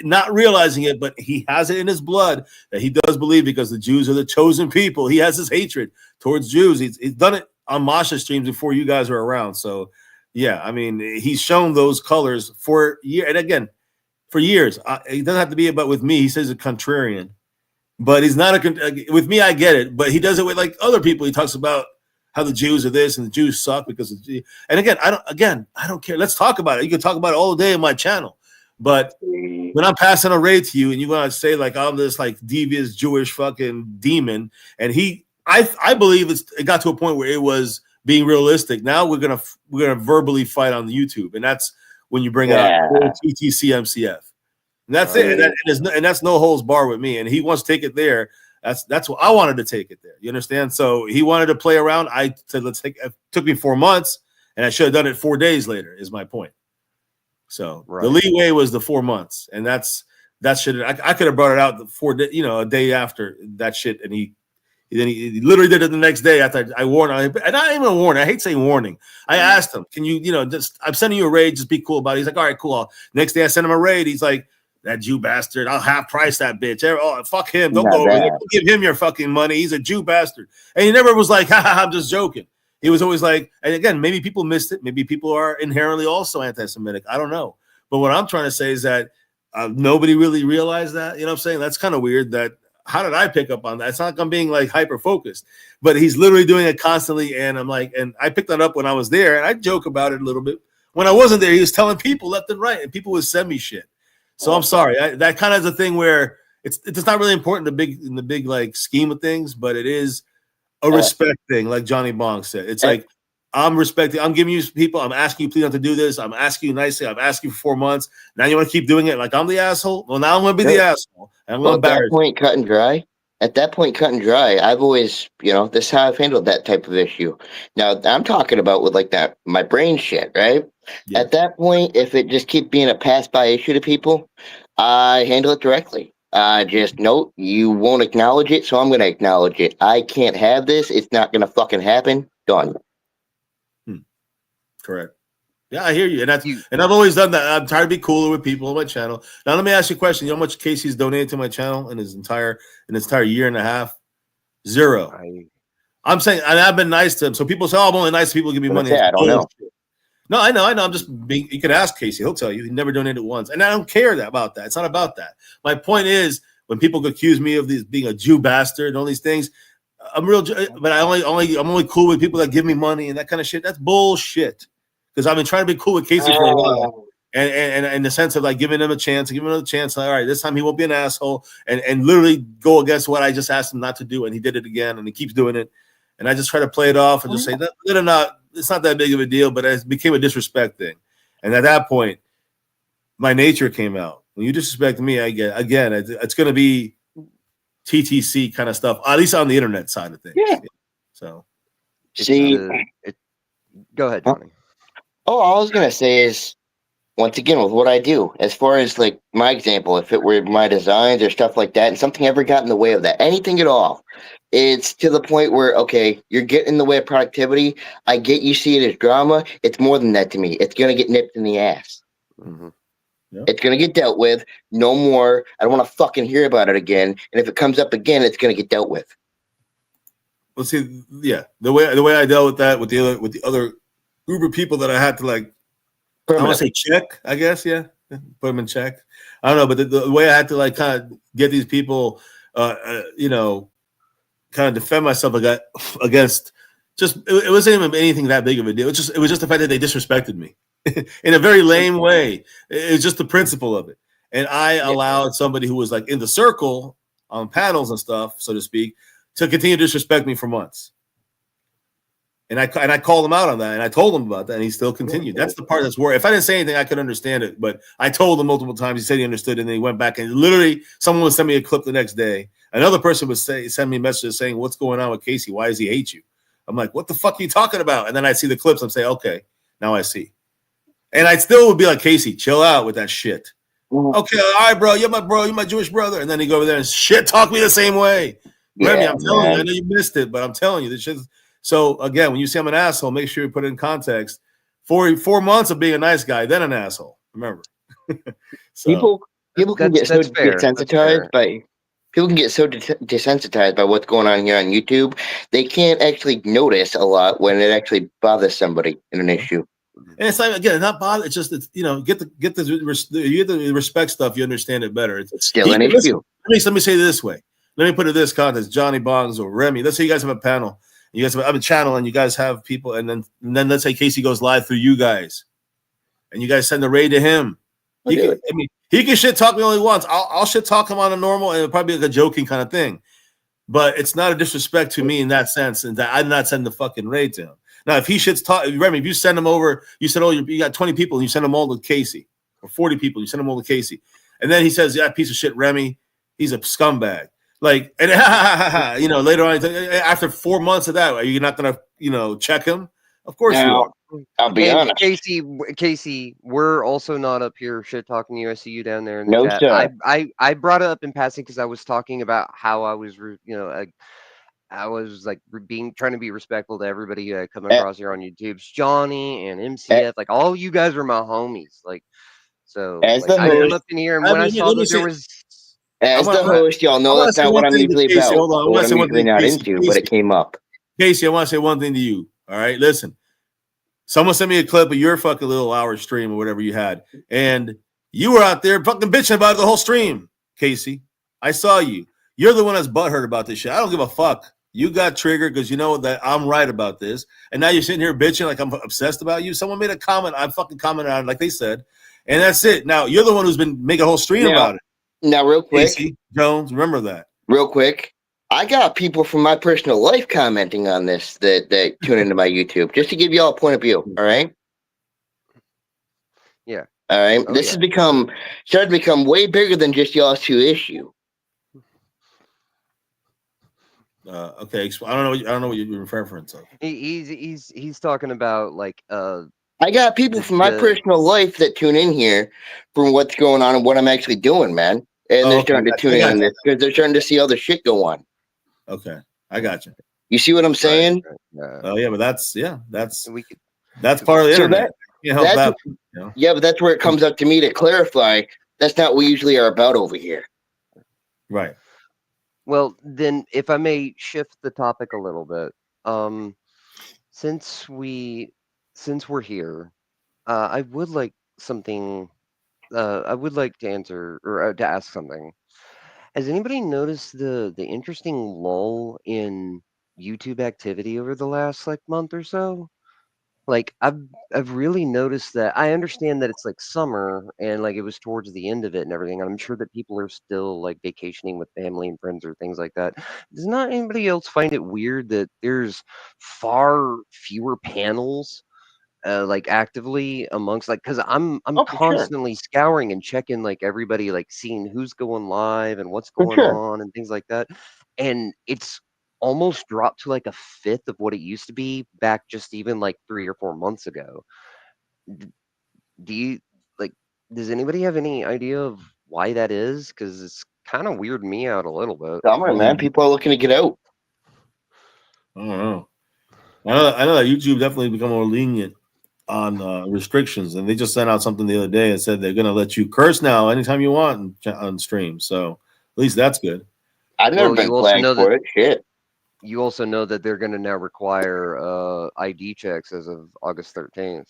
not realizing it, but he has it in his blood that he does believe because the Jews are the chosen people. He has this hatred towards Jews. He's done it on Masha streams before you guys were around, so. Yeah, I mean, he's shown those colors for years, and again, for years. He doesn't have to be about with me. He says a contrarian, but he's not with me. I get it, but he does it with like other people. He talks about how the Jews are this and the Jews suck because of and again, I don't care. Let's talk about it. You can talk about it all day on my channel, but when I'm passing a raid to you and you're gonna say like I'm this like devious Jewish fucking demon, and I believe it got to a point where it was being realistic. Now we're gonna verbally fight on the YouTube, and that's when you bring out TTC MCF, and that's it. And that's no holds bar with me. And he wants to take it there. That's what I wanted to take it there. You understand? So he wanted to play around. I said, let's take. It took me 4 months, and I should have done it 4 days later. Is my point. So the leeway was the 4 months, and that shit. I could have brought it out the 4 day, a day after that shit, and he literally did it the next day after I warned him. And I didn't even warn. I hate saying warning. I asked him, can you, just I'm sending you a raid, just be cool about it. He's like, all right, cool. Next day I sent him a raid. He's like, that Jew bastard, I'll half price that bitch. Oh, fuck him. Don't go over there. Don't give him your fucking money. He's a Jew bastard. And he never was like, ha, I'm just joking. He was always like, and again, maybe people missed it. Maybe people are inherently also anti-Semitic. I don't know. But what I'm trying to say is that nobody really realized that. You know what I'm saying? That's kind of weird that. How did I pick up on that? It's not like I'm being like hyper focused, but he's literally doing it constantly. And I'm like, and I picked that up when I was there, and I joke about it a little bit. When I wasn't there, he was telling people left and right, and people would send me shit. So I'm sorry. That kind of is a thing where it's not really important in the big like scheme of things, but it is a respect thing, like Johnny Bong said. It's like I'm respecting. I'm giving you people. I'm asking you please not to do this. I'm asking you nicely. I've asked you for 4 months. Now you want to keep doing it like I'm the asshole. Well, now I'm going to be the asshole. I'm going to embarrass. At that point, cut and dry. I've always, this is how I've handled that type of issue. Now I'm talking about with like that my brain shit, right? Yeah. At that point, if it just keep being a pass by issue to people, I handle it directly. Just note you won't acknowledge it, so I'm going to acknowledge it. I can't have this. It's not going to fucking happen. Done. Correct. Yeah, I hear you. And I've always done that. I'm trying to be cooler with people on my channel. Now let me ask you a question. You know how much Casey's donated to my channel in his entire year and a half? Zero. I'm saying, and I've been nice to him. So people say, "Oh, I'm only nice to people give me money." I don't know. No, I know. I'm just being. You can ask Casey; he'll tell you. He never donated once, and I don't care about that. It's not about that. My point is, when people accuse me of this being a Jew bastard and all these things, I'm real. But I'm only cool with people that give me money and that kind of shit. That's bullshit. Because I've been trying to be cool with Casey for a while, and in the sense of like giving him a chance, giving him another chance. Like, all right, this time he won't be an asshole, and literally go against what I just asked him not to do, and he did it again, and he keeps doing it. And I just try to play it off and just say that it's not that big of a deal, but it became a disrespect thing. And at that point, my nature came out. When you disrespect me, it's going to be TTC kind of stuff, at least on the internet side of things. Yeah. So, go ahead, Johnny. All I was going to say is, once again, with what I do, as far as like my example, if it were my designs or stuff like that, and something ever got in the way of that, anything at all, it's to the point where, okay, you're getting in the way of productivity. I get you see it as drama. It's more than that to me. It's going to get nipped in the ass. Mm-hmm. Yep. It's going to get dealt with. No more. I don't want to fucking hear about it again. And if it comes up again, it's going to get dealt with. Well, see, yeah, the way I dealt with that with the other group of people that I had to like, I want to say check, I guess, yeah, put them in check. I don't know, but the way I had to like kind of get these people, kind of defend myself against just it wasn't even anything that big of a deal. It was just the fact that they disrespected me in a very lame way. It's just the principle of it, and I allowed somebody who was like in the circle on panels and stuff, so to speak, to continue to disrespect me for months. And I called him out on that, and I told him about that, and he still continued. That's the part that's worried. If I didn't say anything, I could understand it, but I told him multiple times. He said he understood, and then he went back and literally someone would send me a clip the next day Another person would send me messages saying, "What's going on with Casey? Why does he hate you?" I'm like, "What the fuck are you talking about?" And then I see the clips. I'm saying, "Okay, now I see." And I still would be like, "Casey, chill out with that shit." Okay, all right, bro. You're my Jewish brother. And then he go over there and shit talk me the same way. Yeah, Remy, I'm telling you, man. I know you missed it, but I'm telling you, this shit. So again, when you say I'm an asshole, make sure you put it in context. 4 months of being a nice guy, then an asshole. Remember. So People can get so That's fair. That's desensitized fair. by people can get so desensitized by what's going on here on YouTube. They can't actually notice a lot when it actually bothers somebody in an issue. and it's like again, not bother. It's just you know, get the respect stuff. You understand it better. It's still an issue. Let me say it this way. Let me put it this context: Johnny Bongs or Remy. Let's say you guys have a panel. You guys have a channel, and you guys have people, and then let's say Casey goes live through you guys, and you guys send the raid to him. He can shit talk me only once. I'll shit talk him on a normal, and it'll probably be like a joking kind of thing. But it's not a disrespect to me in that sense, and that I did not send the fucking raid to him. Now, if he shits talk, Remy, if you send him over, you said, "Oh, you got 20 people," and you send them all to Casey, or 40 people, you send them all to Casey, and then he says, "Yeah, piece of shit, Remy, he's a scumbag." Like, and you know, later on, after 4 months of that, are you not gonna, you know, check him? Of course you are. I'll be honest. Casey, we're also not up here shit talking you. I see you down there in the No, chat. sir. I brought it up in passing because I was talking about how I was, you know, I was like trying to be respectful to everybody who I come across here on YouTube. Johnny and MCF, like all you guys are my homies. Like, so As like the I come host, up in here, and when I saw that there was, as the host, y'all know that's not what I'm usually about. What I'm usually not into, but it came up. Casey, I want to say one thing to you. All right, listen. Someone sent me a clip of your fucking little hour stream or whatever you had, and you were out there fucking bitching about it the whole stream, Casey. I saw you. You're the one that's butthurt about this shit. I don't give a fuck. You got triggered because you know that I'm right about this, and now you're sitting here bitching like I'm obsessed about you. Someone made a comment. I fucking commented on it like they said, and that's it. Now you're the one who's been making a whole stream about it. Now, real quick, Casey Jones, remember that. Real quick, I got people from my personal life commenting on this that tune into my YouTube just to give y'all a point of view. All right. Yeah. All right. This has started to become way bigger than just y'all's two issue. Okay, I don't know what you're referring to. He's talking about like I got people from my personal life that tune in here from what's going on and what I'm actually doing, man. And they're starting to tune in on this because they're starting to see other shit go on. Okay, I got you. You see what I'm saying? Oh yeah, but that's part of the internet. Yeah, but that's where it comes up to me to clarify. That's not what we usually are about over here. Right. Well, then, if I may shift the topic a little bit, since we're here, I would like something. I would like to answer or to ask something. Has anybody noticed the interesting lull in YouTube activity over the last like month or so? Like I've really noticed that. I understand that it's like summer and like it was towards the end of it and everything. And I'm sure that people are still like vacationing with family and friends or things like that. Does not anybody else find it weird that there's far fewer panels like actively amongst like because I'm constantly scouring and checking like everybody like seeing who's going live and what's going on and things like that, and it's almost dropped to like a fifth of what it used to be back just even like 3 or 4 months ago. Do you like does anybody have any idea of why that is? Because it's kind of weirded me out a little bit. Summer, man, people are looking to get out. I don't know. I know that YouTube definitely become more lenient on restrictions, and they just sent out something the other day and said they're going to let you curse now anytime you want on stream. So at least that's good. I've never been flagged for it. Shit. You also know that they're going to now require ID checks as of August 13th.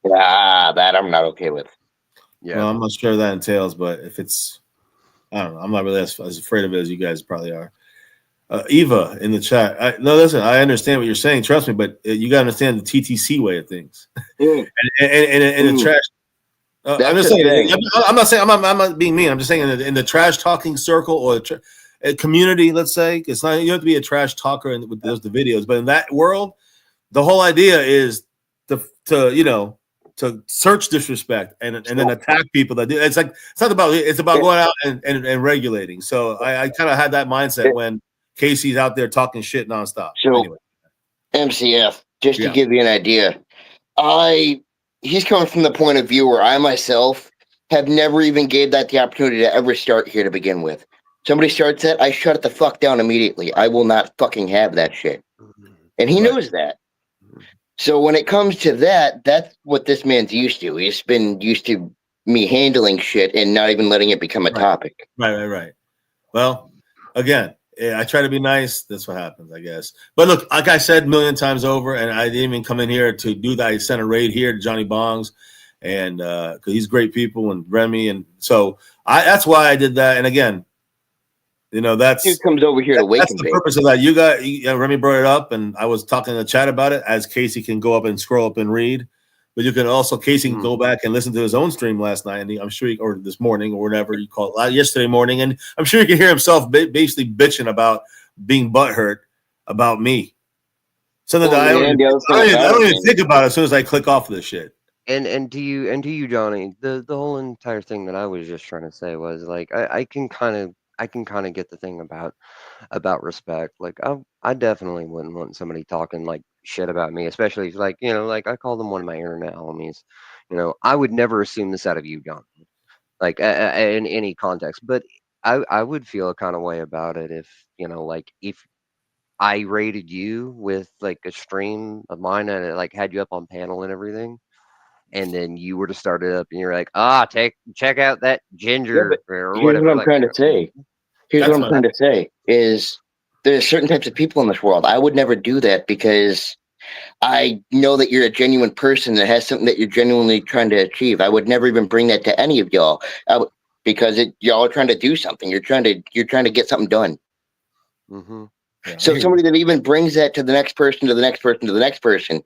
Yeah, that I'm not okay with. Yeah, well, I'm not sure that entails, but if it's, I don't know. I'm not really as afraid of it as you guys probably are. Eva in the chat. No, listen, I understand what you're saying. Trust me, but you got to understand the TTC way of things. and the trash. I'm just saying. I'm not saying. I'm not being mean. I'm just saying in the trash talking circle or a community. Let's say it's not. You have to be a trash talker with the videos, but in that world, the whole idea is to to search disrespect and then attack people that do. It's like it's about going out and regulating. So I kind of had that mindset when Casey's out there talking shit nonstop. So anyway. MCF, just to give you an idea, he's coming from the point of view where I myself have never even gave that the opportunity to ever start here to begin with. Somebody starts that, I shut it the fuck down immediately. I will not fucking have that shit. And he knows that. So when it comes to that, that's what this man's used to. He's been used to me handling shit and not even letting it become a topic. Right. Well, again, I try to be nice. That's what happens, I guess. But look, like I said a million times over, and I didn't even come in here to do that. I sent a raid here to Johnny Bongs, and because he's great people, and Remy, and so that's why I did that. And again, you know, he comes over here to wake him. That's the purpose of that. Remy brought it up, and I was talking in the chat about it. As Casey can go up and scroll up and read, but you can also Casey can go back and listen to his own stream last night, and I'm sure or this morning or whatever you call it, yesterday morning, and I'm sure you can hear himself basically bitching about being butthurt about me. Something that I don't even think about as soon as I click off of this shit. And to you, Johnny, the whole entire thing that I was just trying to say was like I can kind of get the thing about respect. Like I definitely wouldn't want somebody talking like shit about me, especially like, you know, like I call them one of my internet homies. You know, I would never assume this out of you, John, like in any context. But I would feel a kind of way about it if, you know, like if I rated you with like a stream of mine and it like had you up on panel and everything, and then you were to start it up and you're like, check out that ginger or here's whatever. What I'm trying to say. Here's what I'm trying to say is there's certain types of people in this world. I would never do that because I know that you're a genuine person that has something that you're genuinely trying to achieve. I would never even bring that to any of y'all because y'all are trying to do something. You're trying to get something done. Mm-hmm. Yeah, so somebody that even brings that to the next person, to the next person, to the next person,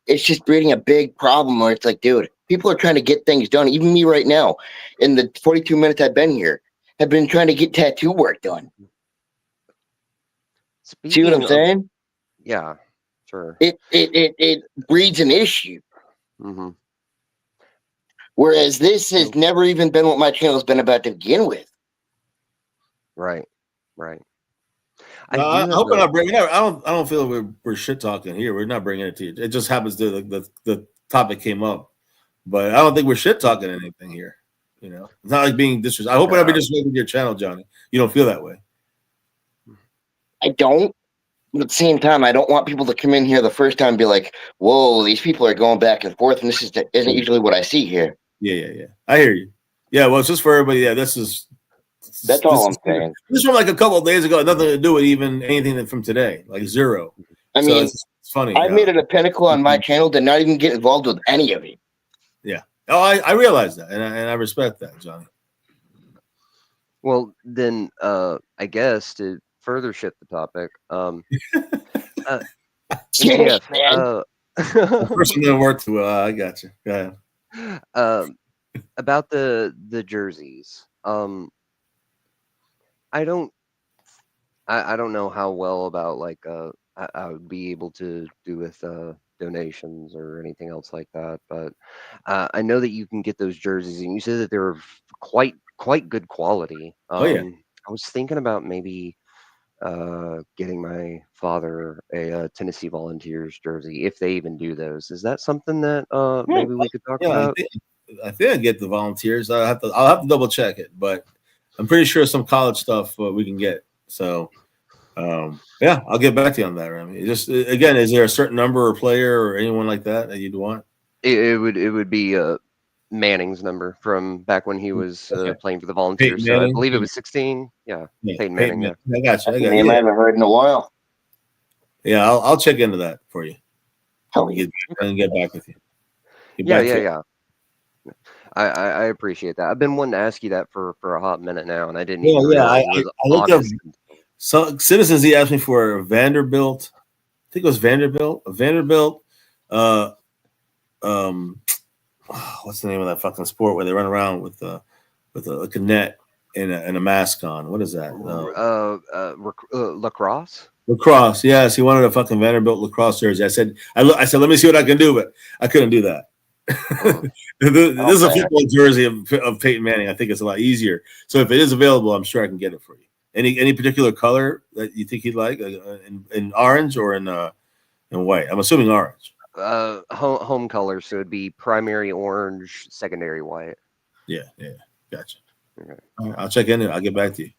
it's just creating a big problem where it's like, dude, people are trying to get things done. Even me right now, in the 42 minutes I've been here, have been trying to get tattoo work done. See what I'm saying? Yeah, sure. It breeds an issue. Mm-hmm. Whereas this has never even been what my channel's been about to begin with. Right. I hope we're not bringing it. I don't feel we're shit talking here. We're not bringing it to you. It just happens to the topic came up, but I don't think we're shit talking anything here. You know, it's not like being disrespectful. I hope we're not being disrespectful to your channel, Johnny. You don't feel that way. I don't. But at the same time, I don't want people to come in here the first time and be like, "Whoa, these people are going back and forth," and this isn't usually what I see here. Yeah. I hear you. Yeah, well, it's just for everybody. Yeah, that's all I'm saying. This is from like a couple of days ago. Nothing to do with even anything from today. Like zero. I mean, it's funny. I made it a pinnacle on my channel to not even get involved with any of it. Yeah. Oh, I realize that, and I respect that, Johnny. Well, then, I guess to further shift the topic, the person that worked well. I got you. Go ahead. About the jerseys. I don't know how well about like I would be able to do with donations or anything else like that, but I know that you can get those jerseys, and you said that they were quite good quality. I was thinking about maybe getting my father a Tennessee Volunteers jersey, if they even do those. Is that something that maybe we could talk about? I think I get the Volunteers. I'll have to double check it, but I'm pretty sure some college stuff we can get. So yeah, I'll get back to you on that, Remy. Just again, is there a certain number or player or anyone like that you'd want? It would be Manning's number from back when he was playing for the Volunteers. So I believe it was 16. Yeah, Peyton Manning. Yeah, I got you. I haven't heard in a while. Yeah, I'll check into that for you. And get back with you. Yeah. I appreciate that. I've been wanting to ask you that for a hot minute now, and I didn't even realize it was I looked up some Citizens. He asked me for Vanderbilt. I think it was Vanderbilt. What's the name of that fucking sport where they run around with like a net and a mask on? What is that? Lacrosse. Lacrosse. Yes, he wanted a fucking Vanderbilt lacrosse jersey. I said, let me see what I can do, but I couldn't do that. This is a football jersey of Peyton Manning. I think it's a lot easier. So if it is available, I'm sure I can get it for you. Any particular color that you think he'd like, in orange or in white? I'm assuming orange. Home color, so it'd be primary orange, secondary white. Yeah, gotcha. Okay. All right, I'll check in. I'll get back to you.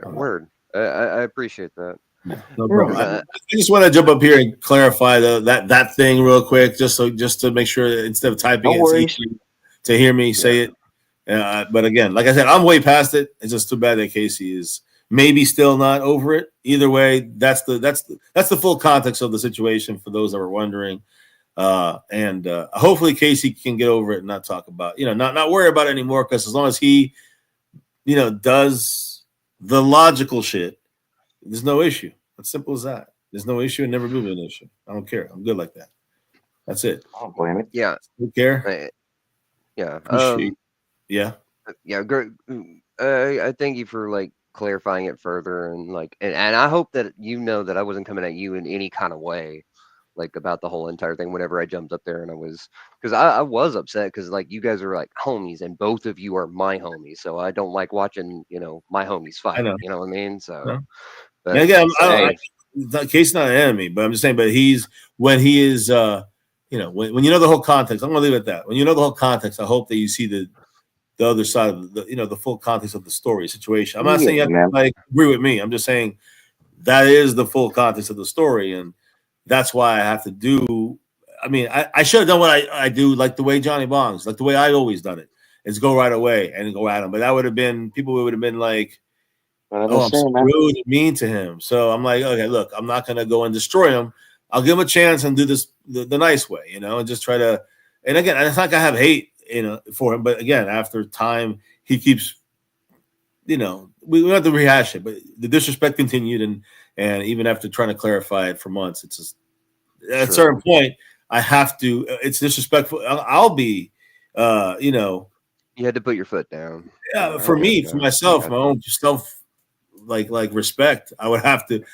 Word. I appreciate that. No problem. I just want to jump up here and clarify that thing real quick, just to make sure instead of typing it's easy to hear me say it. But again, like I said, I'm way past it. It's just too bad that Casey is maybe still not over it. Either way, that's the full context of the situation for those that were wondering. And hopefully Casey can get over it and not talk about, not worry about it anymore. Because as long as he, does the logical shit, there's no issue. As simple as that. There's no issue and never will be an issue. I don't care. I'm good like that. That's it. I don't blame it. Yeah. Don't care. Yeah. Yeah. Yeah. Great. I thank you for like clarifying it further and I hope that that I wasn't coming at you in any kind of way, like about the whole entire thing. Whenever I jumped up there and because I was upset because like you guys are like homies and both of you are my homies, so I don't like watching my homies fight. You know what I mean? So. No. But, and again, Casey's not an enemy, but I'm just saying. But when he is, when you know the whole context. I'm gonna leave it at that. When you know the whole context, I hope that you see the other side of the full context of the story situation. I'm not saying you have to agree with me. I'm just saying that is the full context of the story, and that's why I have to do. I mean, I should have done what I do, like the way Johnny Bongs, like the way I always done it, is go right away and go at him. But that would have been people would have been like. Oh, I'm so rude and mean to him. So I'm like, okay, look, I'm not gonna go and destroy him. I'll give him a chance and do this the nice way, and just try to. And again, it's not like I have hate, for him. But again, after time, he keeps, we don't have to rehash it. But the disrespect continued, and even after trying to clarify it for months, it's just at a certain point, I have to. It's disrespectful. I'll be, You had to put your foot down. Yeah, for me, for myself, my own self. Like respect, I have to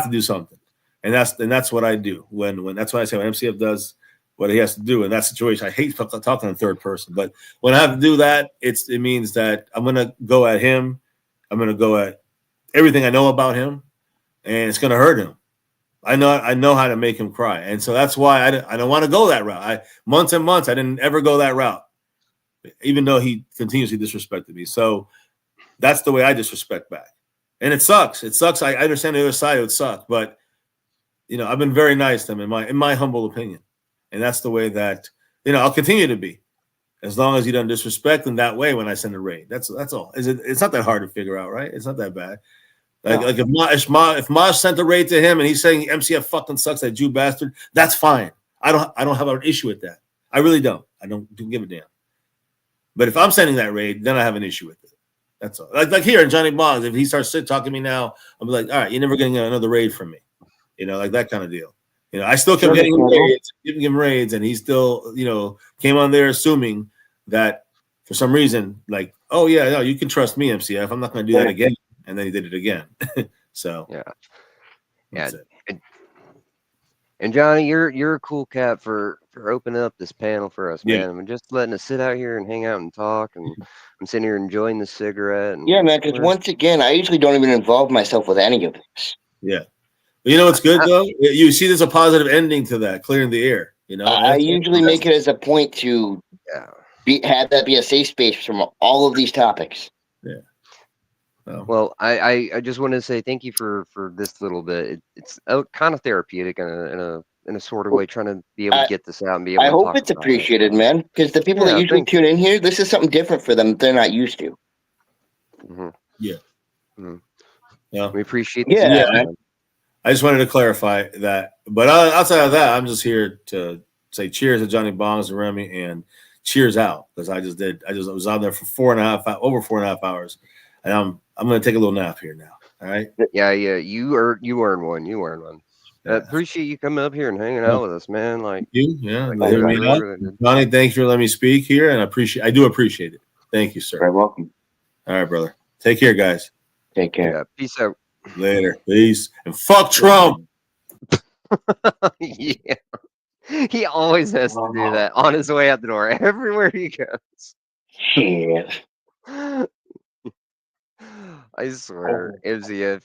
do something, and that's what I do when that's why I say when MCF does what he has to do in that situation. I hate talking in third person, but when I have to do that, it means that I'm gonna go at him. I'm gonna go at everything I know about him, and it's gonna hurt him. I know how to make him cry, and so that's why I don't want to go that route. Months and months I didn't ever go that route, even though he continuously disrespected me. So that's the way I disrespect back. And it sucks. It sucks. I understand the other side. It would suck, but I've been very nice to him in my humble opinion, and that's the way that I'll continue to be, as long as you don't disrespect him that way when I send a raid. That's all. It's not that hard to figure out, right? It's not that bad. Like if Maj sent a raid to him and he's saying MCF fucking sucks, that Jew bastard, that's fine. I don't have an issue with that. I really don't. I don't give a damn. But if I'm sending that raid, then I have an issue with it. That's all. Like here in Johnny Bongs, if he starts talking to me now, I'll be like, all right, you're never getting another raid from me. Like that kind of deal. I still kept getting him raids, giving him raids, and he still, came on there assuming that for some reason, like, oh yeah, no, you can trust me, MCF. I'm not going to do that again. And then he did it again. So yeah. And Johnny, you're a cool cat for opening up this panel for us, man. I'm just letting us sit out here and hang out and talk, and I'm sitting here enjoying the cigarette. And man, because once again, I usually don't even involve myself with any of this. Yeah, but what's good though? You see, there's a positive ending to that, clearing the air. I usually make it as a point to have that be a safe space from all of these topics. Yeah. Well, I just wanted to say thank you for this little bit. It's kind of therapeutic in a sort of way, trying to be able to get this out and be able. I to hope talk it's about appreciated, man, because the people that usually tune in here, this is something different for them. They're not used to. Mm-hmm. Yeah. Mm-hmm. Yeah. We appreciate. I just wanted to clarify that, but outside of that, I'm just here to say cheers to Johnny Bongs and Remy, and cheers out, because I was out there for over 4.5 hours, and I'm going to take a little nap here now. All right. Yeah. You earned one. I appreciate you coming up here and hanging out with us, man. Like you, Johnny, thanks for letting me speak here, and I do appreciate it. Thank you, sir. You're welcome. All right, brother. Take care, guys. Take care. Yeah, peace out. Later. Peace. And fuck Trump. Yeah. He always has to do that on his way out the door, everywhere he goes. Shit. I swear, MCF.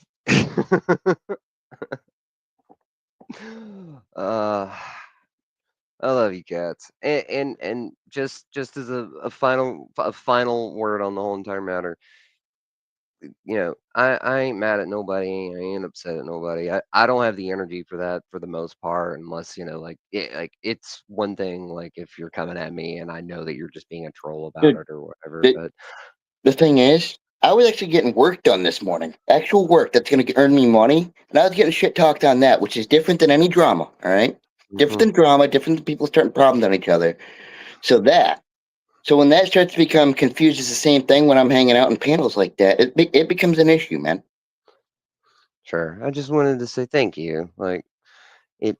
I love you, cats. And just as a final word on the whole entire matter, I ain't mad at nobody. I ain't upset at nobody. I don't have the energy for that for the most part, unless it's one thing like if you're coming at me and I know that you're just being a troll about Dude, it or whatever. the, But the thing is, I was actually getting work done this morning. Actual work that's going to earn me money. And I was getting shit talked on that, which is different than any drama. All right. Different than drama, different than people starting problems on each other. So when that starts to become confused as the same thing when I'm hanging out in panels like that, it becomes an issue, man. sure, I just wanted to say thank you. Like it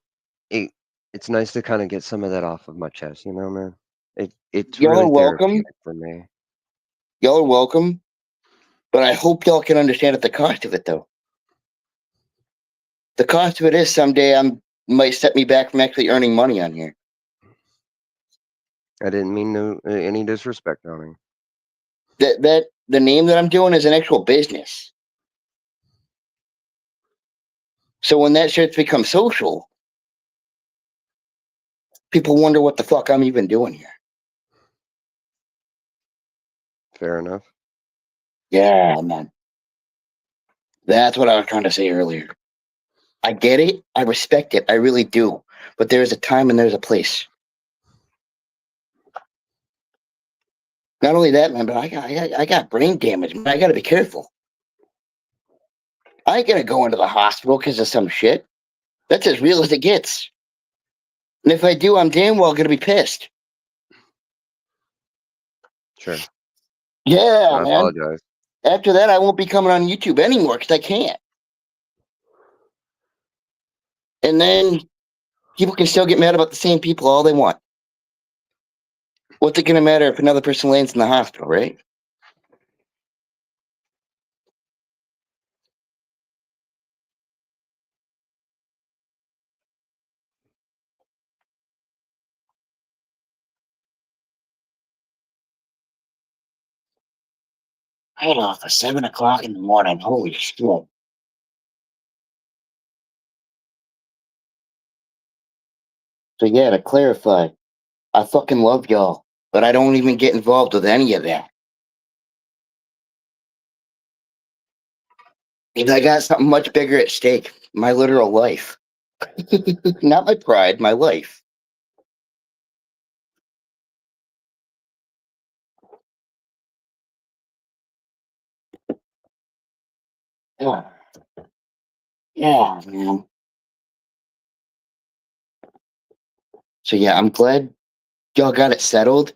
it it's nice to kind of get some of that off of my chest, man. It's Y'all really are welcome. therapeutic for me. Y'all are welcome. But I hope y'all can understand at the cost of it, though. The cost of it is someday might set me back from actually earning money on here. I didn't mean no any disrespect on him. That the name that I'm doing is an actual business. So when that starts to become social, people wonder what the fuck I'm even doing here. Fair enough. Yeah, man. That's what I was trying to say earlier. I get it. I respect it. I really do. But there's a time and there's a place. Not only that, man, but I got brain damage. Man. I got to be careful. I ain't gonna go into the hospital because of some shit. That's as real as it gets. And if I do, I'm damn well gonna be pissed. Sure. Yeah, I man. apologize. After that, I won't be coming on YouTube anymore because I can't. And then people can still get mad about the same people all they want. What's it gonna matter if another person lands in the hospital, right? I had off at 7 o'clock in the morning. Holy shit. So yeah, to clarify, I fucking love y'all, but I don't even get involved with any of that. Because I got something much bigger at stake. My literal life. Not my pride, my life. Yeah, yeah, man. So yeah, I'm glad y'all got it settled.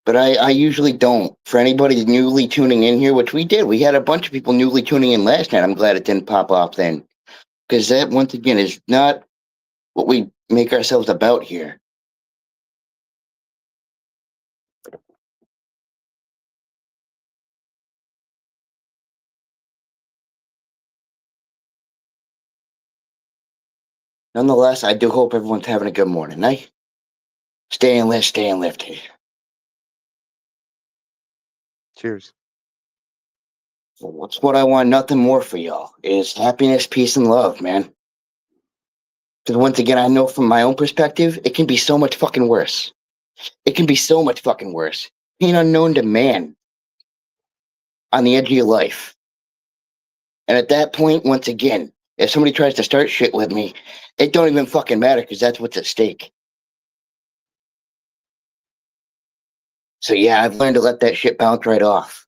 But I usually don't. For anybody newly tuning in here, which we did, we had a bunch of people newly tuning in last night. I'm glad it didn't pop off then. Because that, once again, is not what we make ourselves about here. Nonetheless, I do hope everyone's having a good morning. Stay and lift, stay and lift. Cheers. Well, what's what I want nothing more for y'all is happiness, peace, and love, man. Because once again, I know from my own perspective, it can be so much fucking worse. It can be so much fucking worse. Being unknown to man on the edge of your life. And at that point, once again, if somebody tries to start shit with me, it don't even fucking matter because that's what's at stake. So yeah, I've learned to let that shit bounce right off.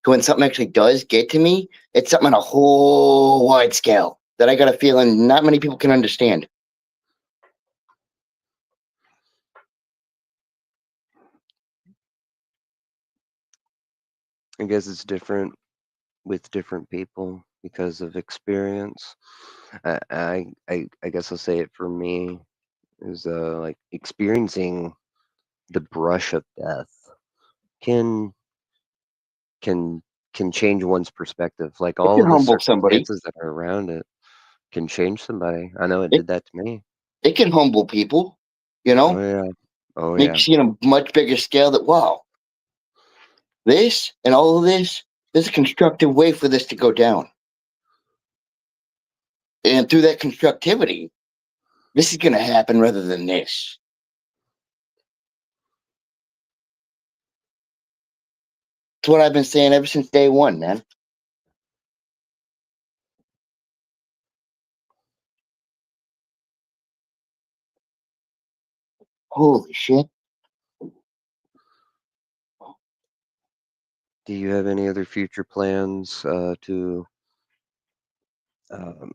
So when something actually does get to me, it's something on a whole wide scale that I got a feeling not many people can understand. I guess it's different with different people because of experience. I guess I'll say it for me is like experiencing the brush of death can can can change one's perspective. Like It all can of the humble somebody. circumstances that are around it can change somebody. I know it It, did that to me. It can humble people, you Oh know, yeah. Oh make yeah. you see on a much bigger scale that, wow, this and all of this, there's a constructive way for this to go down. And through that constructivity, this is going to happen rather than this. It's what I've been saying ever since day one, man. Holy shit. Do you have any other future plans to um,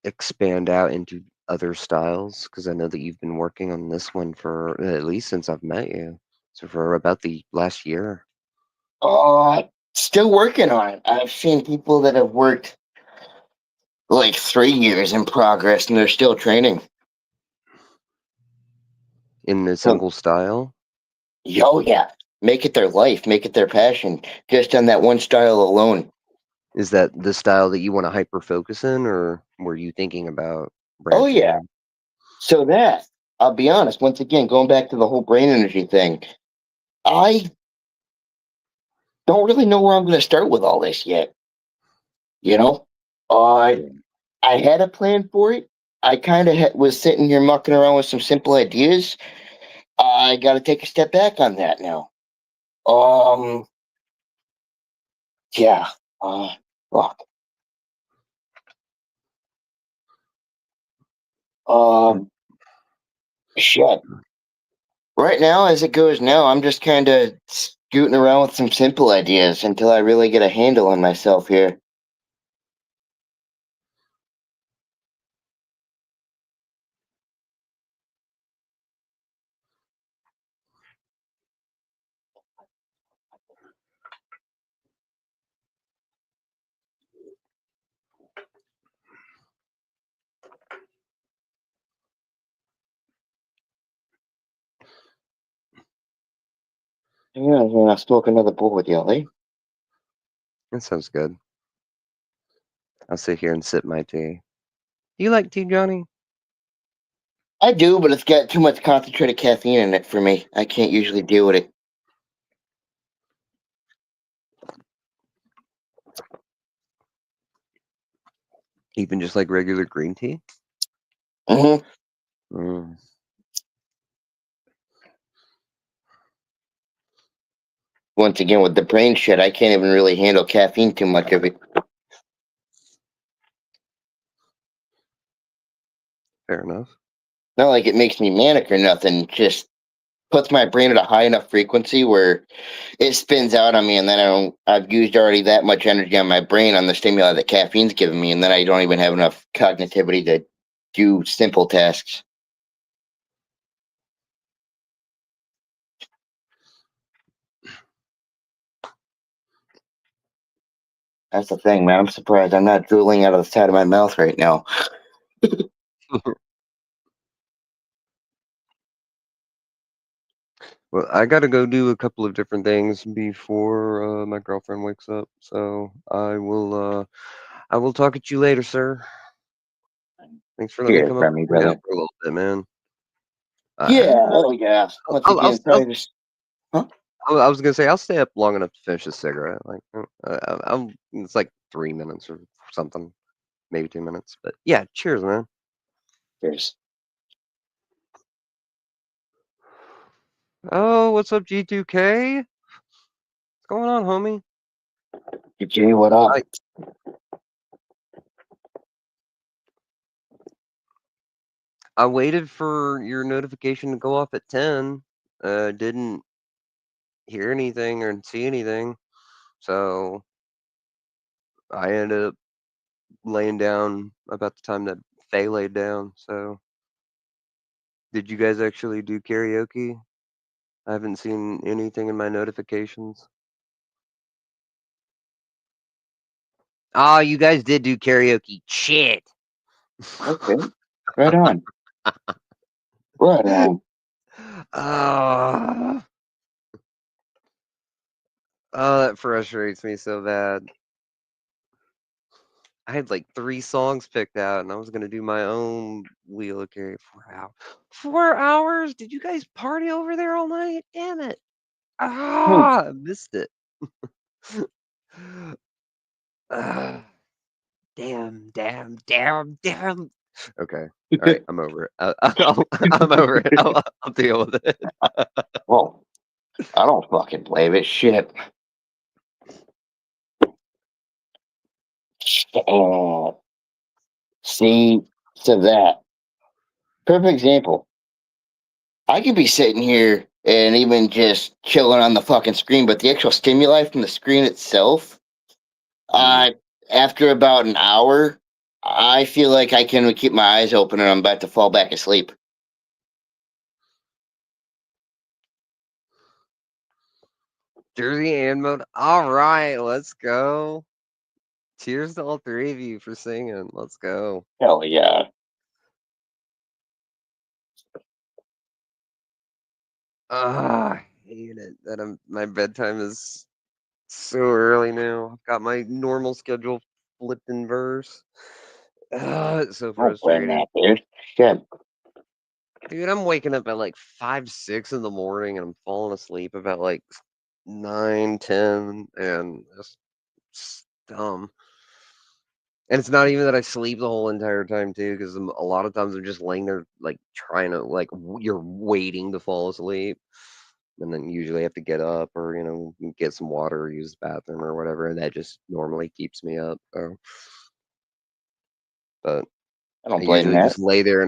expand out into other styles? Because I know that you've been working on this one for at least since I've met you. So for about the last year. Still working on it. I've seen people that have worked like 3 years in progress and they're still training. In a So, single style? yo, yeah. Make it their life, make it their passion, just on that one style alone. Is that the style that you want to hyper focus in, or were you thinking about Oh, branching yeah. out? So that, I'll be honest, once again, going back to the whole brain energy thing, I don't really know where I'm going to start with all this yet. You know, I had a plan for it. I kind of was sitting here mucking around with some simple ideas. I got to take a step back on that now. Um, yeah. Fuck. Um, shit. Right now, as it goes now, I'm just kind of scooting around with some simple ideas until I really get a handle on myself here. Yeah, when I smoke another bowl with Yall, eh? That sounds good. I'll sit here and sip my tea. Do you like tea, Johnny? I do, but it's got too much concentrated caffeine in it for me. I can't usually deal with it. Even just like regular green tea? Hmm. Mm, Once again, with the brain shit, I can't even really handle caffeine too much of it. fair enough. Not like it makes me manic or nothing. Just puts my brain at a high enough frequency where it spins out on me, and then I've used already that much energy on my brain on the stimuli that caffeine's giving me, and then I don't even have enough cognitivity to do simple tasks. That's the thing, man. I'm surprised I'm not drooling out of the side of my mouth right now. Well, I gotta go do a couple of different things before my girlfriend wakes up. So I will talk at you later, sir. Thanks for letting me Cheers, come up from me, and hang out brother. for a little bit, man. Yeah, I don't know. oh yeah. Once I'll, I'll, again, I'll, sorry, just huh? I was gonna say I'll stay up long enough to finish a cigarette. Like it's like 3 minutes or something, maybe 2 minutes. But yeah, cheers, man. Cheers. Oh, what's up, G2K? What's going on, homie? Jay, what up? I waited for your notification to go off at 10. Didn't hear anything or see anything, so I ended up laying down about the time that Faye laid down. So, did you guys actually do karaoke? I haven't seen anything in my notifications. Oh, you guys did do karaoke. Shit. Okay. Right on. Right on. Oh, oh, that frustrates me so bad. I had like 3 songs picked out, and I was gonna do my own Wheel of Carry 4 hours. 4 hours? Did you guys party over there all night? Damn it! Ah, I missed it. Ah, damn, damn, damn, damn. Okay, all right, I'm over it. I'm over it. I'll deal with it. Well, I don't fucking blame it. Shit. See, to that. Perfect example. I could be sitting here and even just chilling on the fucking screen, but the actual stimuli from the screen itself, Mhm. after about an hour, I feel like I can keep my eyes open and I'm about to fall back asleep. Jersey and mode. All right, let's go. Cheers to all 3 of you for singing. Let's go. Hell yeah. Ah, I hate it that my bedtime is so early now. I've got my normal schedule flipped in verse. It's so I don't blame frustrating. that, dude. Shit. Dude, I'm waking up at like 5, 6 in the morning and I'm falling asleep about like 9, 10, and it's dumb. And it's not even that I sleep the whole entire time too, because a lot of times I'm just laying there like trying to like you're waiting to fall asleep, and then usually I have to get up or get some water or use the bathroom or whatever, and that just normally keeps me up. So, but I I don't blame usually that. just lay there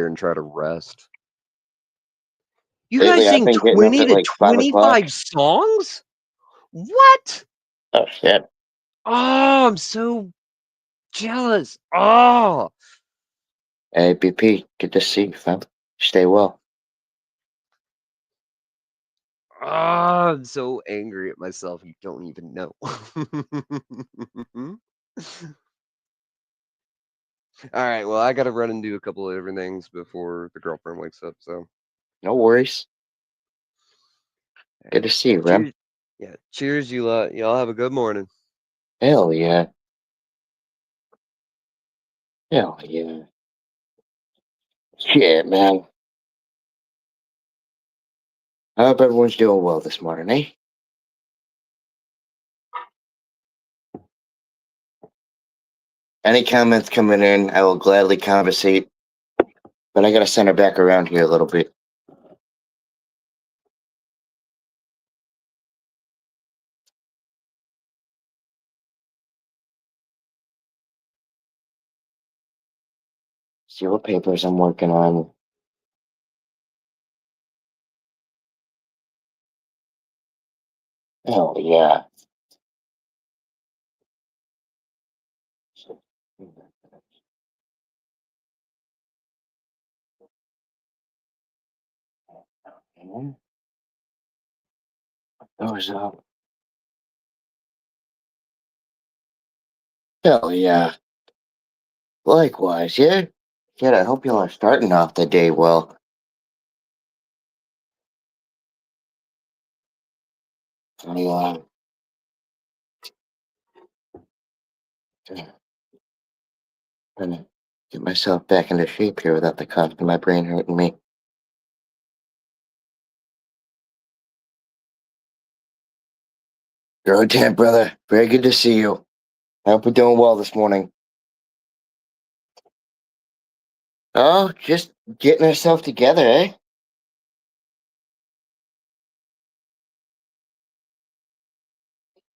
and try to rest. You guys Lately, I've sing been getting up 20 at to like 5 o'clock. 25 songs? What? Oh, shit. Oh, I'm so jealous. Oh. Hey, BP, good to see you, fam. Stay well. Ah, I'm so angry at myself. You don't even know. All right. Well, I got to run and do a couple of different things before the girlfriend wakes up. So, No worries. Good to see you, Rem. cheers. Yeah. Cheers, you lot. Y'all have a good morning. Hell yeah. Hell yeah. Shit, man. I hope everyone's doing well this morning, eh? Any comments coming in, I will gladly conversate. But I gotta send her back around here a little bit. See what papers I'm working on. Hell yeah. Those up. Hell yeah. Likewise, yeah? Kid, I hope y'all are starting off the day well. I'm trying to get myself back into shape here without the cough in my brain hurting me. Go ahead, brother. Very good to see you. I hope we're doing well this morning. Oh, just getting ourselves together, eh?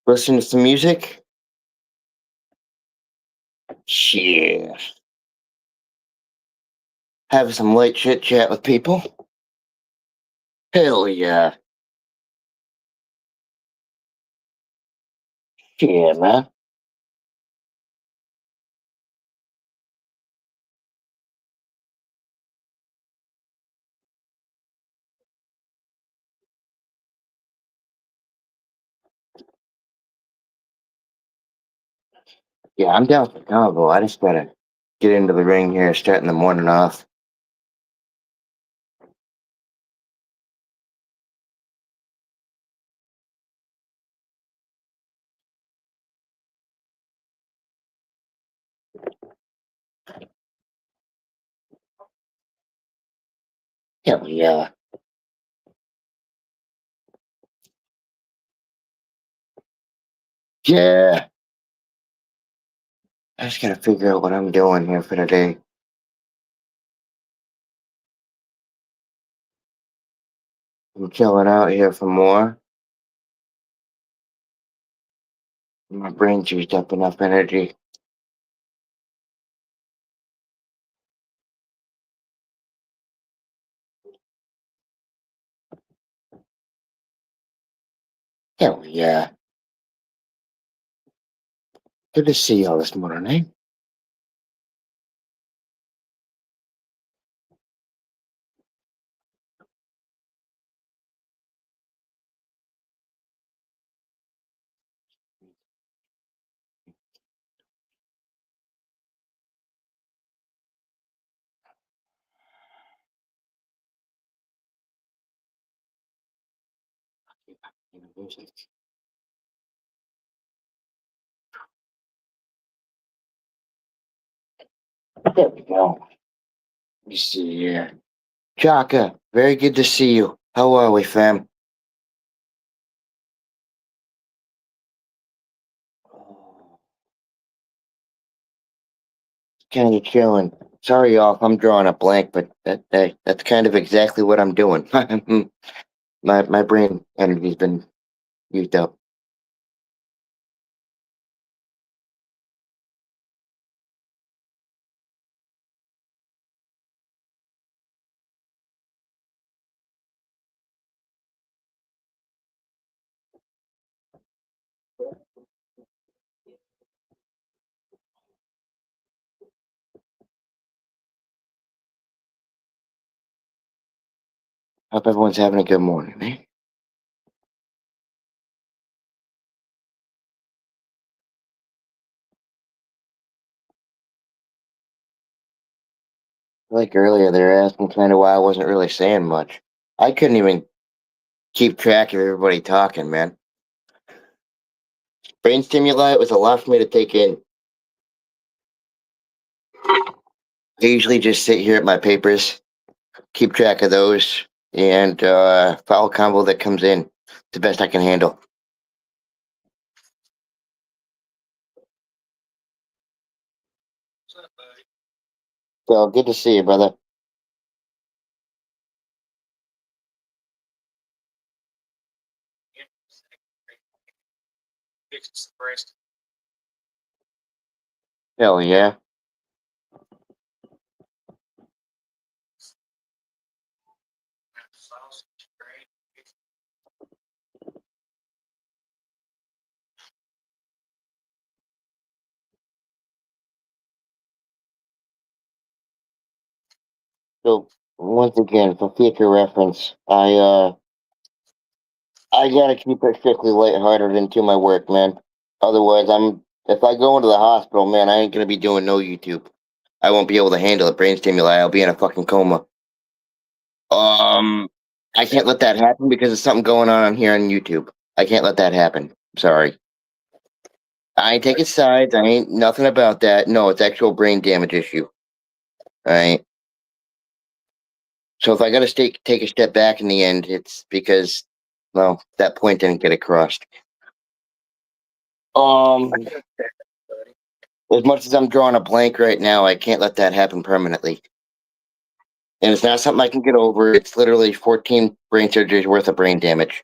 Listen to some music? Yeah. Have some light chit chat with people? Hell yeah. Yeah, man. Yeah, I'm down for combo. I just gotta get into the ring here, starting the morning off. Hell yeah. Yeah. I just gotta figure out what I'm doing here for the day. I'm chilling out here for more. My brain's used up enough energy. Hell yeah. Good to see y'all this morning, eh? There we go. Let me see here. Chaka, very good to see you. How are we, fam? Kind of chilling. Sorry, y'all, if I'm drawing a blank, but that's kind of exactly what I'm doing. my brain energy's been used up. Hope everyone's having a good morning, eh? Like earlier, they were asking kind of why I wasn't really saying much. I couldn't even keep track of everybody talking, man. Brain stimuli was a lot for me to take in. I usually just sit here at my papers, keep track of those, and follow combo that comes in the best I can handle. So good to see you, brother. Hell yeah. So once again, for future reference, I gotta keep it strictly lighthearted into my work, man. Otherwise, if I go into the hospital, man, I ain't gonna be doing no YouTube. I won't be able to handle it. Brain stimuli. I'll be in a fucking coma. I can't let that happen because there's something going on here on YouTube. I can't let that happen. Sorry. I ain't taking sides. I ain't nothing about that. No, it's actual brain damage issue. All right. So if I gotta take a step back in the end, it's because, well, that point didn't get across. Um, as much as I'm drawing a blank right now, I can't let that happen permanently. And it's not something I can get over. It's literally 14 brain surgeries worth of brain damage.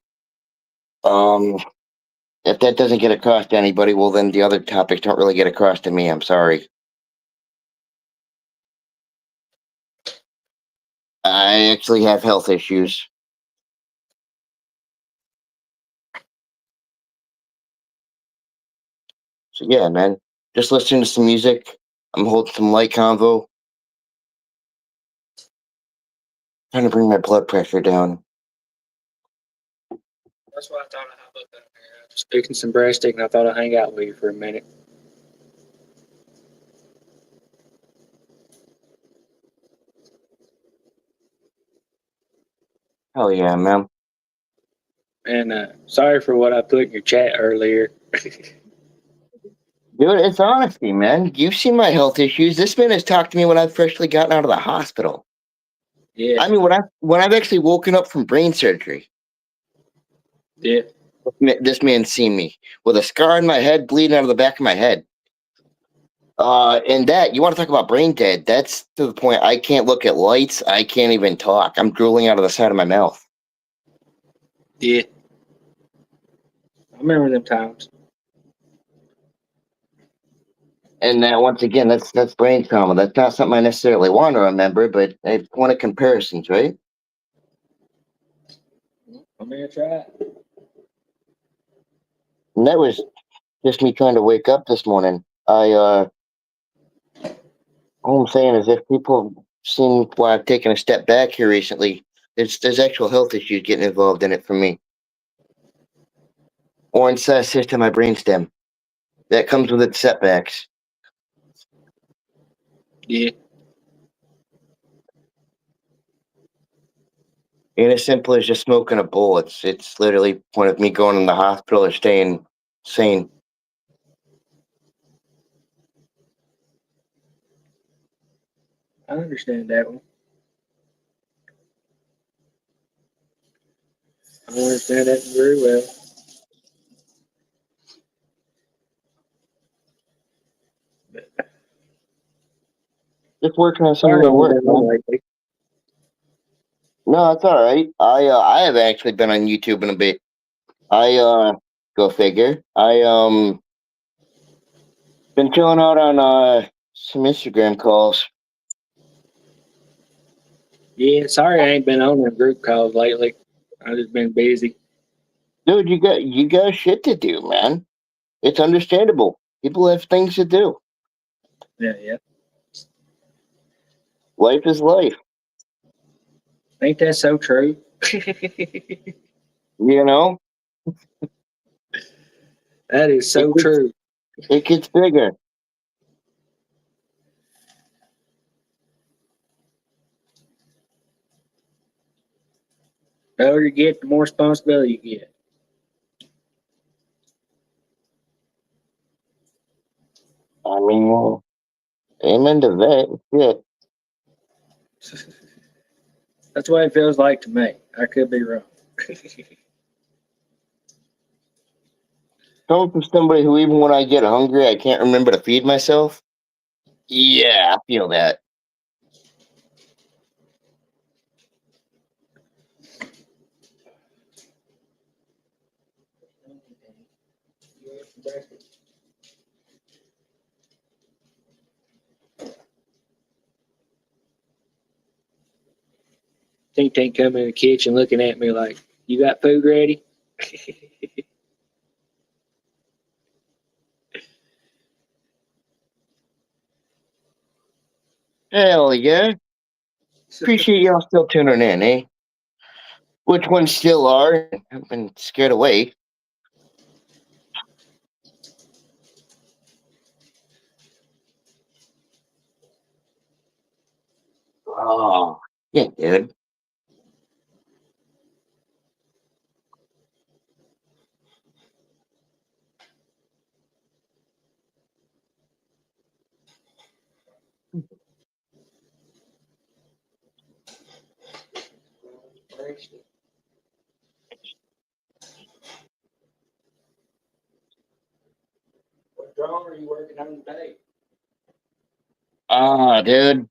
Um, if that doesn't get across to anybody, well, then the other topics don't really get across to me. I'm sorry. I actually have health issues. So yeah, man, just listening to some music. I'm holding some light convo, trying to bring my blood pressure down. That's what I thought of. How about that? Just picking some breast stick, and I thought I'd hang out with you for a minute. Hell yeah, man. And sorry for what I put in your chat earlier. Dude, it's honesty, man. You've seen my health issues. This man has talked to me when I've freshly gotten out of the hospital. Yeah. I mean, when I've actually woken up from brain surgery, Yeah. this man's seen me with a scar on my head, bleeding out of the back of my head. And that, you want to talk about brain dead? That's to the point I can't look at lights. I can't even talk. I'm drooling out of the side of my mouth. Yeah. I remember them times. And that, once again, that's brain trauma. That's not something I necessarily want to remember, but it's one of comparisons, right? I'm gonna try it. And that was just me trying to wake up this morning. All I'm saying is if people have seen why I've taken a step back here recently, there's actual health issues getting involved in it for me. Or inside system, my brainstem. That comes with its setbacks. Yeah. Ain't as simple as just smoking a bowl. It's literally point of me going in the hospital or staying sane. I understand that one. I understand that very well. Just working on some Sorry, of my I haven't work, been on man. lately. No, it's all right. I have actually been on YouTube in a bit. Go figure. Been chilling out on some Instagram calls. Yeah, sorry I ain't been on them group calls lately. I've just been busy. Dude, you got shit to do, man. It's understandable. People have things to do. Yeah, yeah. Life is life. Ain't that so true? You know? That is so It gets, true. it gets bigger. The older you get, the more responsibility you get. I mean, amen to that. Shit. That's what it feels like to me. I could be wrong. Coming from somebody who, even when I get hungry, I can't remember to feed myself. Yeah, I feel that. Tink Tink coming in the kitchen looking at me like, you got food ready? Hell yeah. Appreciate y'all still tuning in, eh? Which ones still are? I've been scared away. Oh, yeah, dude. What drawing are you working on today? Ah, dude.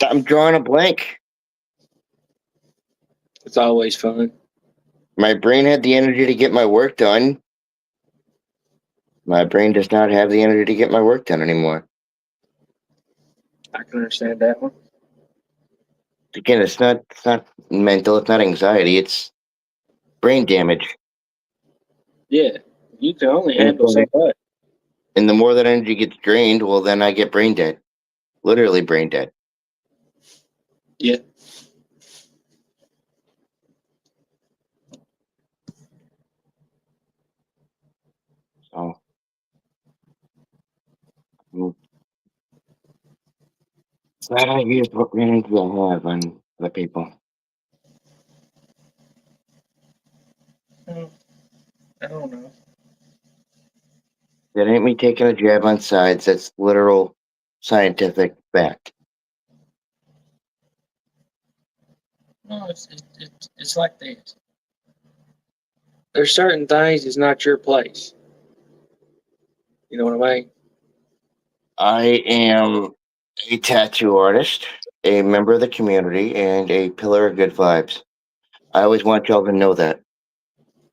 I'm drawing a blank. It's always fun. My brain had the energy to get my work done. My brain does not have the energy to get my work done anymore. I can understand that one. Again, it's not mental, it's not anxiety, it's brain damage. Yeah, you can only And handle so much. the more that energy gets drained, well, then I get brain dead. Literally brain dead. Yeah. So, glad I used what energy I have on the people. I don't know. That ain't me taking a jab on sides. That's literal scientific fact. No, it's like this. There's certain things it's not your place. You know what I mean? I am a tattoo artist, a member of the community, and a pillar of good vibes. I always want y'all to know that.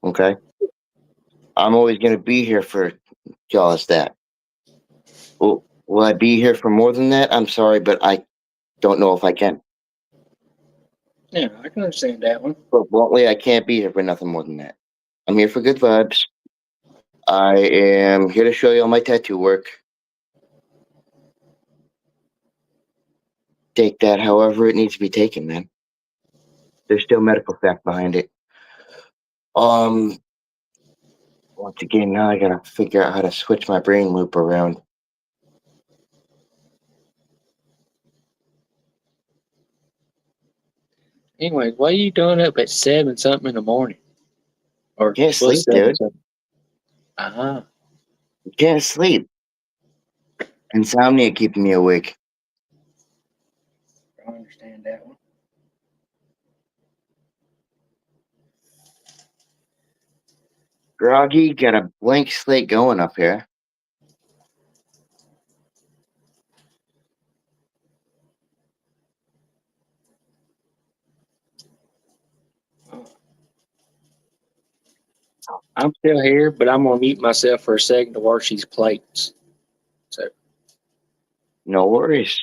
Okay? I'm always going to be here for y'all as that. Will I be here for more than that? I'm sorry, but I don't know if I can. Yeah, I can understand that one. But bluntly, I can't be here for nothing more than that. I'm here for good vibes. I am here to show you all my tattoo work. Take that however it needs to be taken, man. There's still medical fact behind it. Once again, now I gotta figure out how to switch my brain loop around. Anyway, why are you doing up at 7 something in the morning? Or Can't was sleep, 7 dude. something? Uh-huh. Can't sleep. Insomnia keeping me awake. I understand that one. Groggy, got a blank slate going up here. I'm still here, but I'm gonna mute myself for a second to wash these plates. So No worries.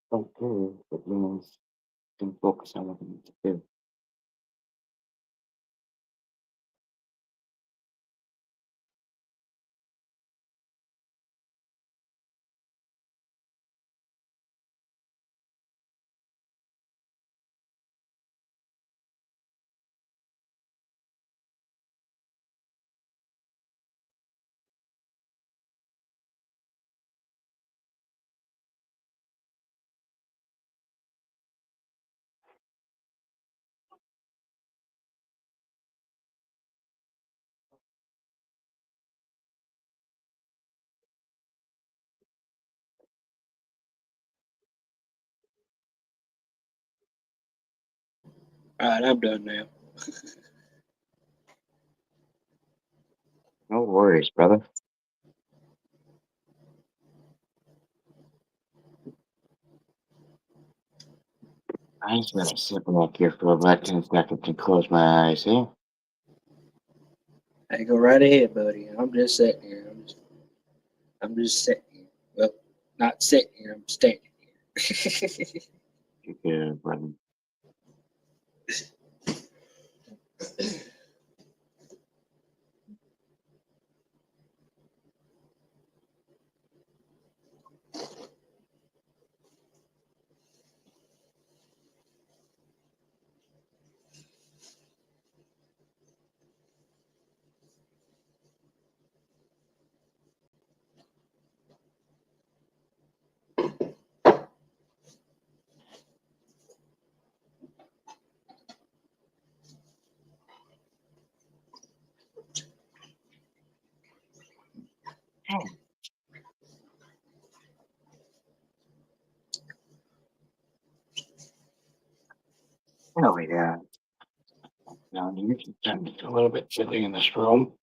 Okay, it means I can focus on what I need to do. all right, I'm done now. No worries, brother. I just gotta sit back here for about 10 seconds and close my eyes, eh? Hey, go right ahead, buddy. I'm just sitting here. I'm just sitting here. Well, not sitting here. I'm standing here. You good, brother. Oh, yeah. Now, you can send it a little bit chilly in this room.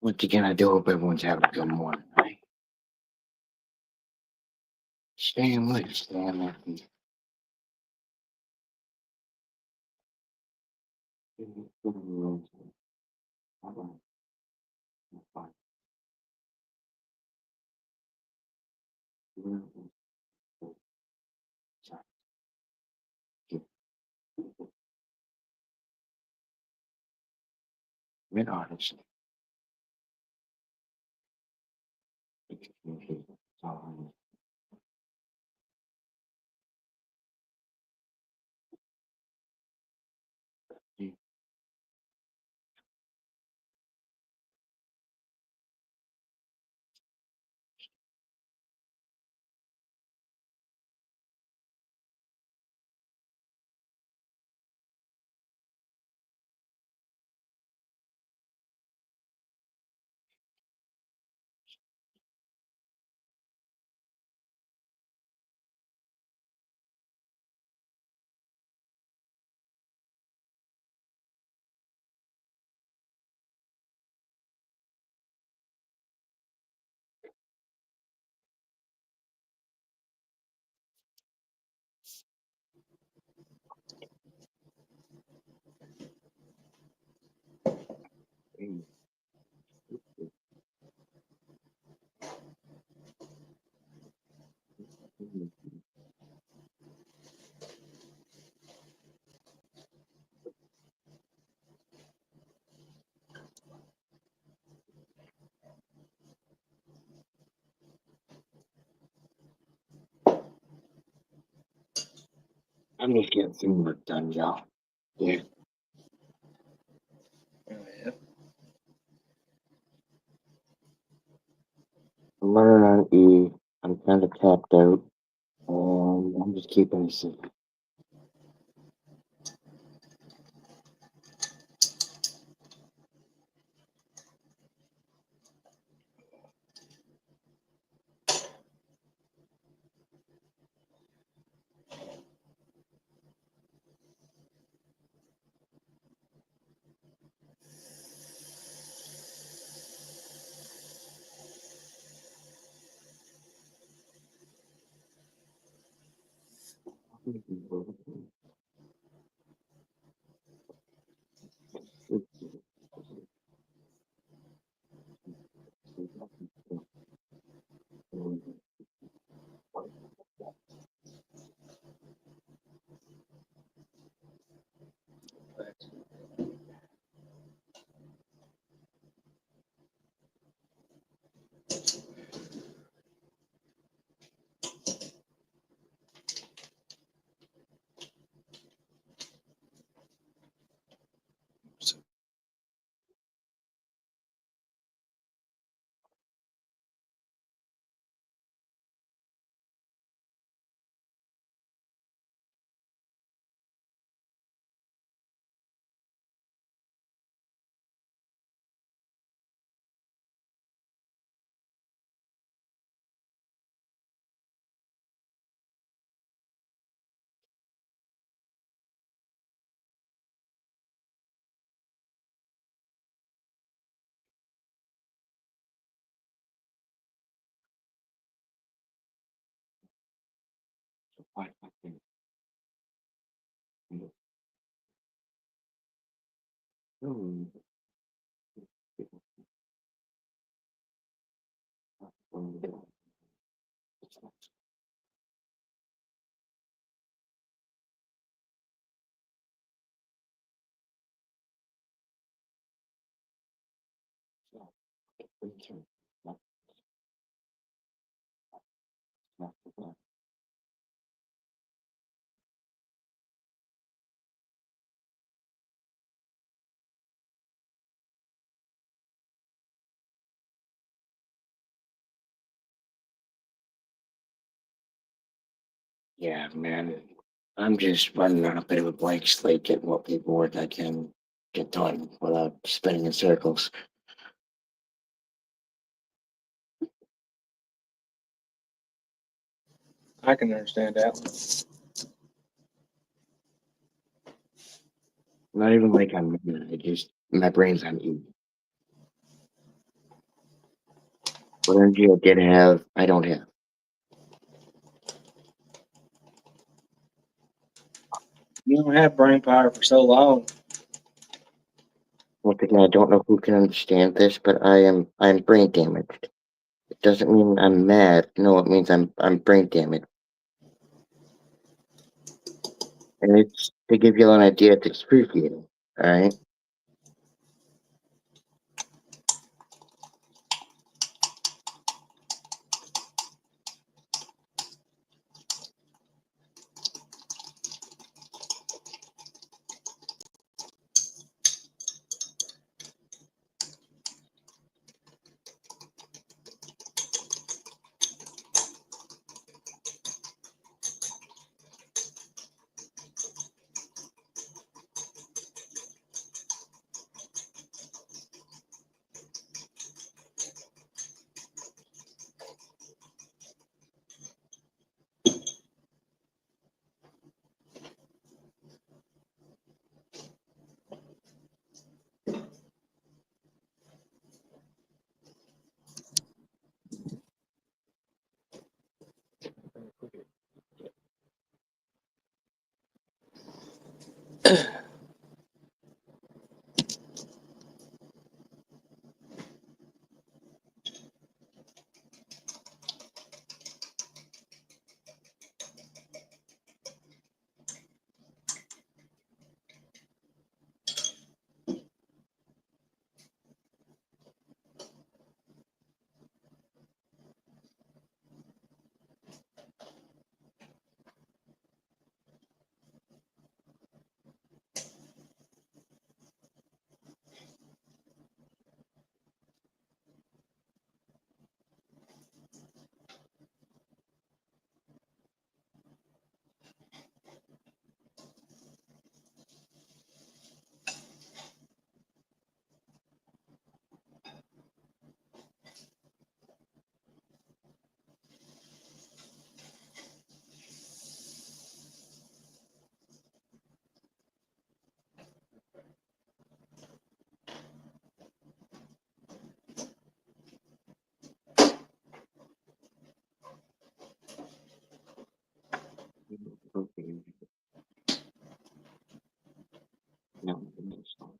Once again, I do hope everyone's having a good morning, right? Staying late, staying late. Mid artist. I'm just getting some work done, y'all. Yeah. Oh, yeah. I'm running on E. I'm kind of tapped out. I'm just keeping it simple. Yeah, man. I'm just running on a bit of a blank slate, getting what paperwork I can get done without spinning in circles. I can understand that. Not even like I'm, I just, my brain's on E. What energy I did have, I don't have. You don't have brain power for so long. Once again, I don't know who can understand this, but I'm brain damaged. It doesn't mean I'm mad. No, it means I'm brain damaged. And it's to give you an idea, it's excruciating. Alright? Okay. No, it's not.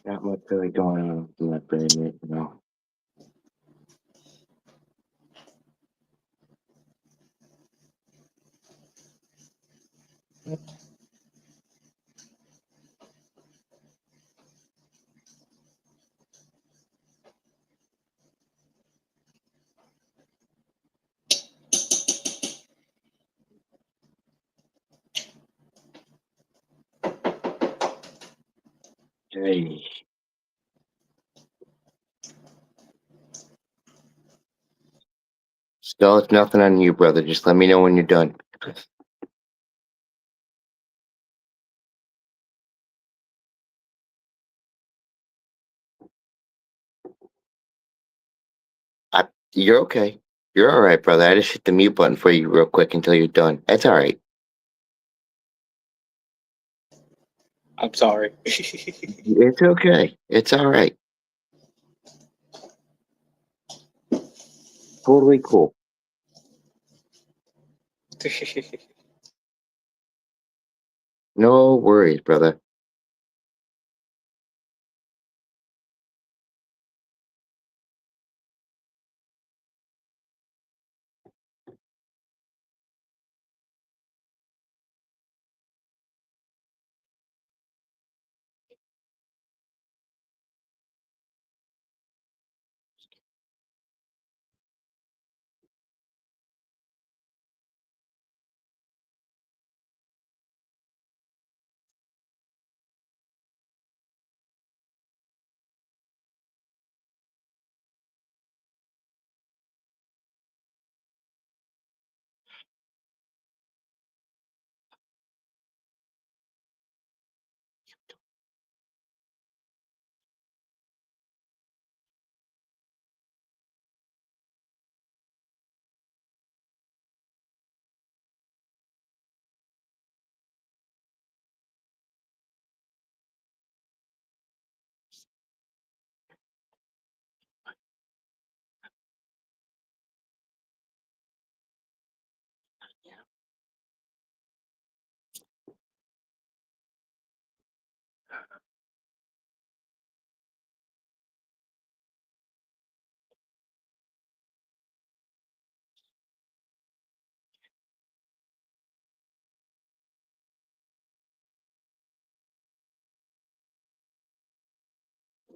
Not much really going on in my brain right now. Hey. Still, it's nothing on you, brother. Just let me know when you're done. You're okay. You're all right, brother. I just hit the mute button for you real quick until you're done. That's all right. I'm sorry. It's okay. It's all right. Totally cool. No worries, brother.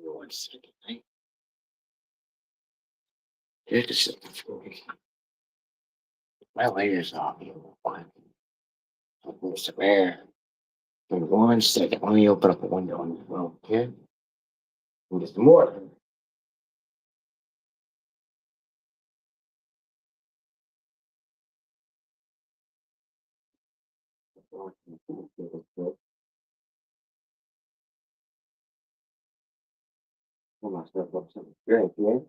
One second. Just a second. My lighter's off. Some air. In 1 second. Let me open up a window on this room, okay? And get some more. Pull myself up some drink, yeah?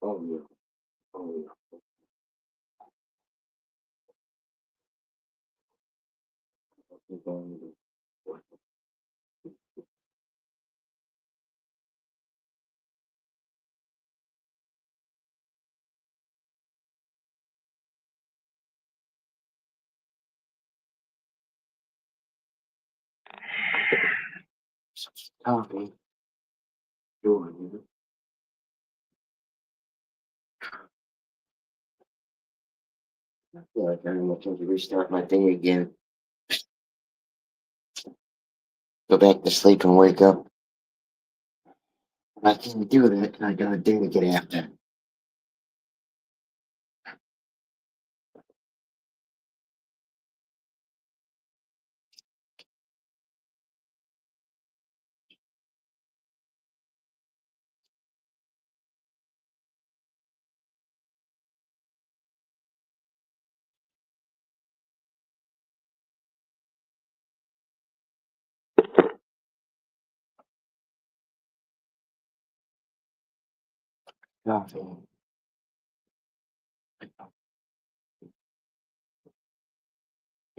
Oh, yeah. Oh, yeah. Coffee. Sure. I feel like I'm looking to restart my day again. Go back to sleep and wake up. I can't do that. I got a day to get after. Coffee.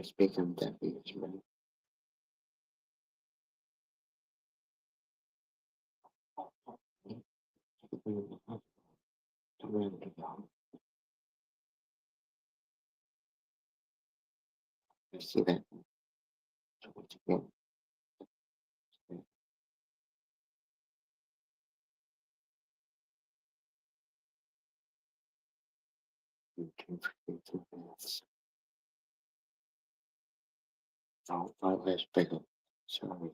Speaking of that, beach, man. You see that? Oh, five less bigger. Sorry.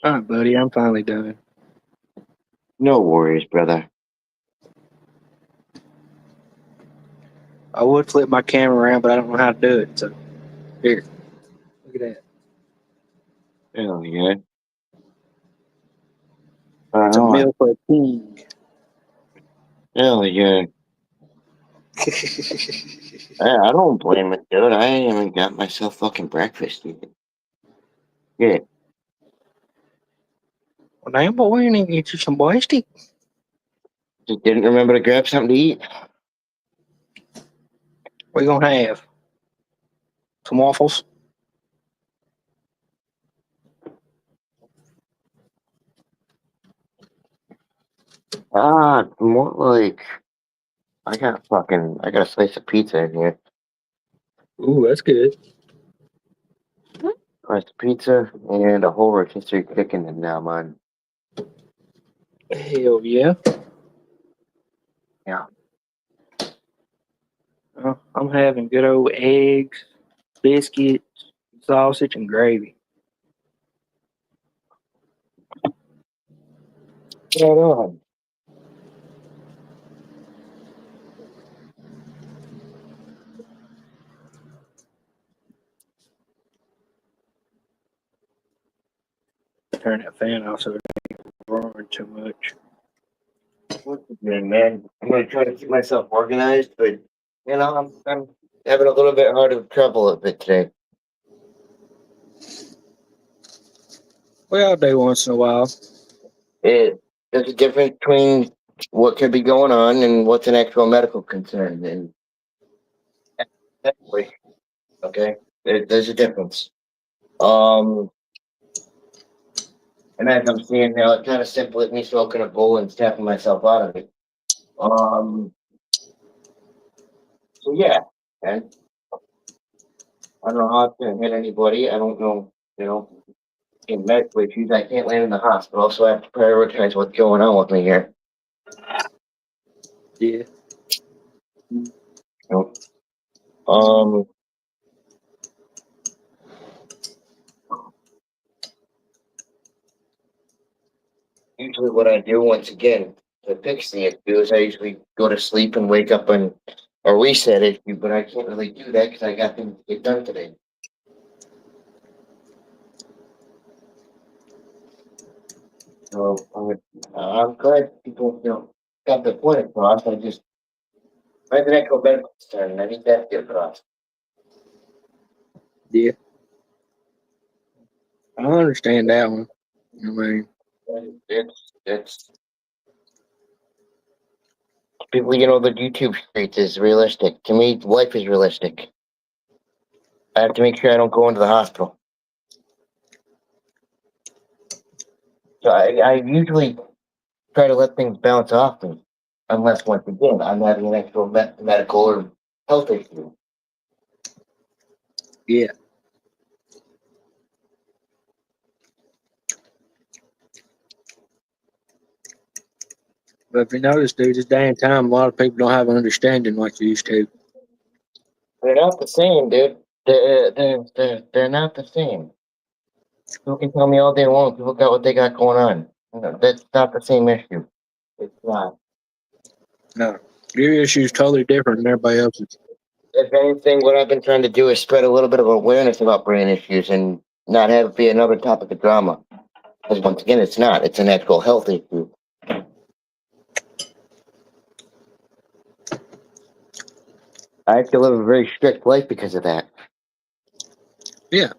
All right, buddy, I'm finally done. No worries, brother. I would flip my camera around, but I don't know how to do it. So here, look at that. Hell yeah. It's a meal for a king. Hell yeah. I don't blame it, dude. I ain't even got myself fucking breakfast yet. Yeah. Well, damn boy, you need to get you some boysty. Just didn't remember to grab something to eat. What you gonna have? Some waffles? More like I got a slice of pizza in here. Ooh, that's good. Slice of pizza and a whole rotisserie chicken and now mine. Hell yeah. Yeah. I'm having good old eggs, biscuits, sausage, and gravy. Right on. Turn that fan off so it ain't roaring too much. What's good, man? I'm gonna try to keep myself organized, but I'm having a little bit hard of trouble with it today. Well, I do once in a while. There's a difference between what could be going on and what's an actual medical concern, and definitely, okay, there's a difference. Um, and as I'm seeing now, it's kind of simple as me smoking a bowl and snapping myself out of it. So yeah, and I don't know how it's gonna hit anybody. I don't know, in medical issues, I can't land in the hospital, so I have to prioritize what's going on with me here. Yeah. You know, Um, usually what I do once again to fix the issue is I usually go to sleep and wake up and a reset issue, but I can't really do that because I got things to get done today. So I'm glad people, got the point across. I just, my medical concern, and I need that to get across. Yeah. I understand that one. I mean, It's people, the YouTube streets is realistic. To me, life is realistic. I have to make sure I don't go into the hospital. So I usually try to let things bounce off me, unless once again I'm having an actual medical or health issue. yeah. But if you notice, dude, this day and time, a lot of people don't have an understanding like you used to. They're not the same, dude. They're not the same. People can tell me all day long. People got what they got going on. That's not the same issue. It's not. No. Your issue is totally different than everybody else's. If anything, what I've been trying to do is spread a little bit of awareness about brain issues and not have it be another topic of drama. Because once again, it's not. It's an actual health issue. I have to live a very strict life because of that. Yeah.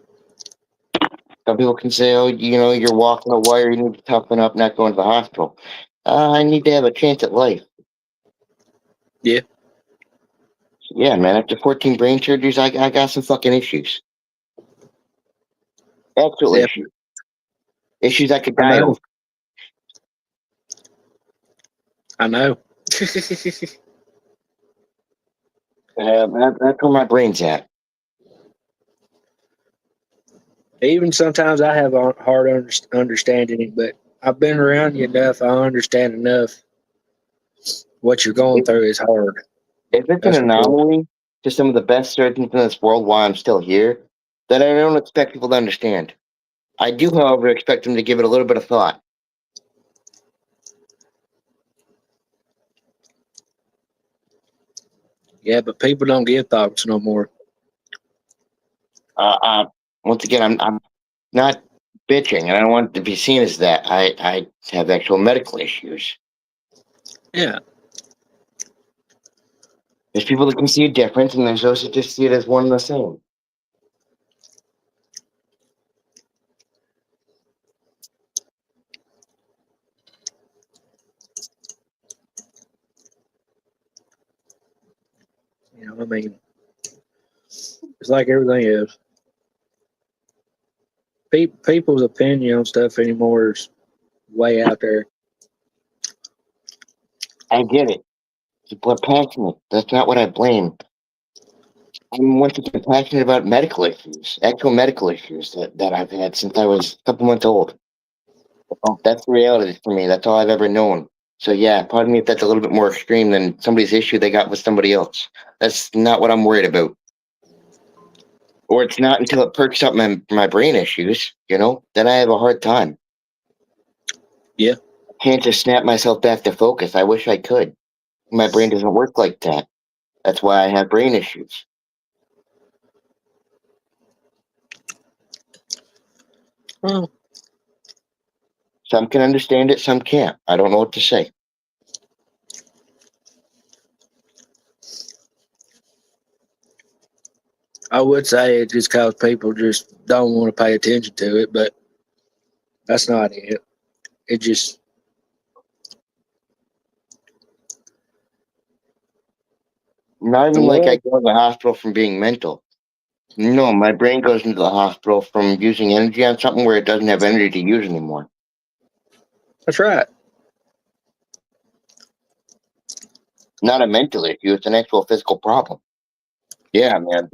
Some people can say, oh, you're walking a wire, you need to toughen up, not going to the hospital. I need to have a chance at life. Yeah. Yeah, man, after 14 brain surgeries, I got some fucking issues. Actual Yeah. issues. Issues I could I die know. of. I know. That's where my brain's at. Even sometimes I have a hard understanding it, but I've been around you enough. I understand enough. What you're going through is hard. If it's an That's for sure. anomaly to some of the best surgeons in this world while I'm still here, then I don't expect people to understand. I do, however, expect them to give it a little bit of thought. Yeah, but people don't give thoughts no more. Once again, I'm not bitching, and I don't want it to be seen as that. I have actual medical issues. Yeah. There's people that can see a difference, and there's those that just see it as one and the same. I mean, it's like everything else. People's opinion on stuff anymore is way out there. I get it. People are passionate. That's not what I blame. I'm once again passionate about medical issues, actual medical issues that I've had since I was a couple months old. Oh, that's the reality for me. That's all I've ever known. So yeah, pardon me if that's a little bit more extreme than somebody's issue they got with somebody else. That's not what I'm worried about. Or it's not until it perks up my brain issues, then I have a hard time. Yeah. Can't just snap myself back to focus. I wish I could. My brain doesn't work like that. That's why I have brain issues. Well, Some can understand it, some can't. I don't know what to say. I would say it's just because people just don't want to pay attention to it, but that's not it. It just, Not the even like I world, go to the hospital from being mental. No, my brain goes into the hospital from using energy on something where it doesn't have energy to use anymore. That's right. Not a mental issue, it's an actual physical problem. Yeah, man.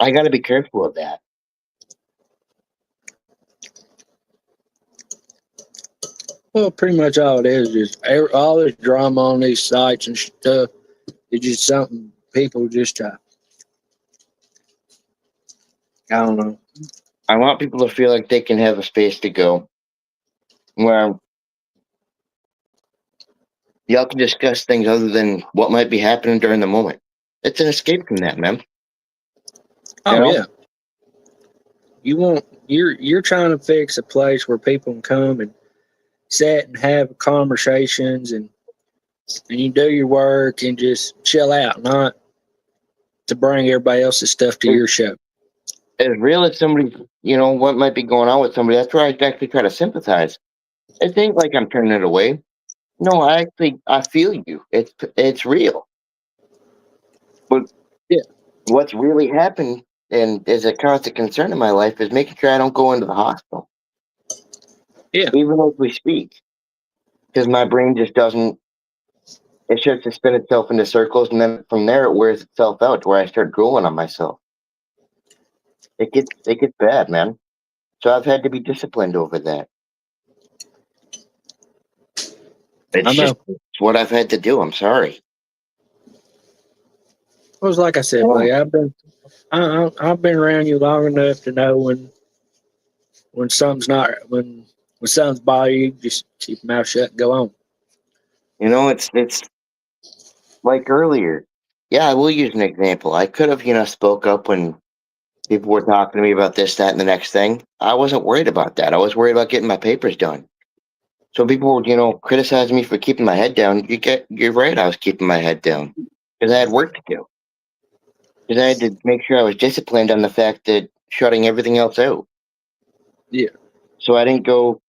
I got to be careful of that. Well, pretty much all it is all this drama on these sites and stuff. It's just something people just try. I don't know. I want people to feel like they can have a space to go where y'all can discuss things other than what might be happening during the moment. It's an escape from that, man. Oh You know? yeah. You're trying to fix a place where people can come and sit and have conversations and you do your work and just chill out, not to bring everybody else's stuff to your show. As real as somebody, what might be going on with somebody, that's where I actually try to sympathize. It ain't like I'm turning it away. No, I feel you. It's real. But Yeah. what's really happened and is a constant concern in my life is making sure I don't go into the hospital. Yeah. Even as we speak. Because my brain just doesn't, it starts to spin itself into circles, and then from there it wears itself out to where I start drooling on myself. It gets bad, man. So I've had to be disciplined over that. It's what I've had to do. I'm sorry. It was like I said, buddy. I've been around you long enough to know when something's not when something's bothering you, just keep your mouth shut and go on. It's like earlier. Yeah, I will use an example. I could have, spoke up when people were talking to me about this, that, and the next thing. I wasn't worried about that. I was worried about getting my papers done. So people were, criticizing me for keeping my head down. You're right. I was keeping my head down because I had work to do. Because I had to make sure I was disciplined on the fact that shutting everything else out. Yeah. So I didn't go,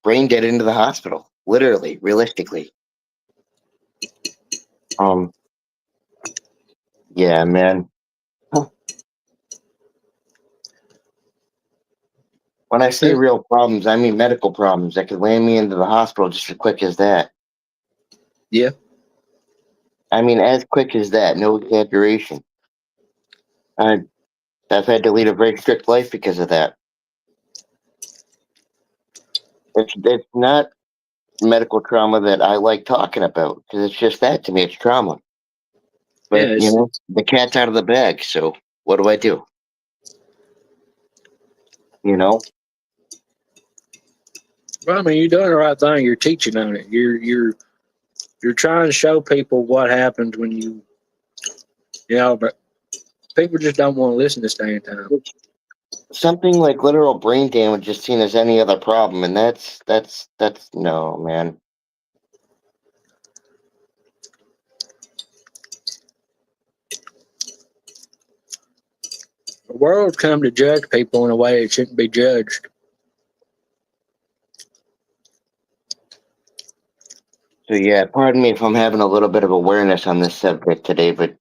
brain dead into the hospital. Literally, realistically. Yeah, man. When I say real problems, I mean medical problems that could land me into the hospital just as quick as that. Yeah. I mean, as quick as that, no exaggeration. I've had to lead a very strict life because of that. It's not medical trauma that I like talking about because it's just that to me. It's trauma. But, the cat's out of the bag. So what do I do? Well, I mean, you're doing the right thing. You're teaching on it. You're trying to show people what happens when but people just don't want to listen this day and time. Something like literal brain damage is seen as any other problem, and that's no, man. The world's come to judge people in a way it shouldn't be judged. So yeah, pardon me if I'm having a little bit of awareness on this subject today, but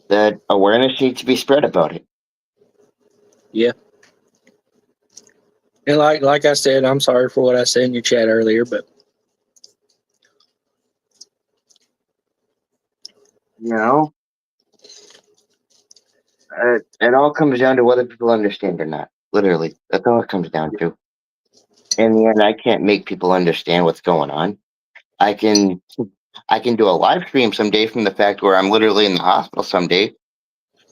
that awareness needs to be spread about it. Yeah. And like I said, I'm sorry for what I said in your chat earlier, but It all comes down to whether people understand or not. Literally, that's all it comes down to. In the end, I can't make people understand what's going on. I can do a live stream someday from the fact where I'm literally in the hospital someday.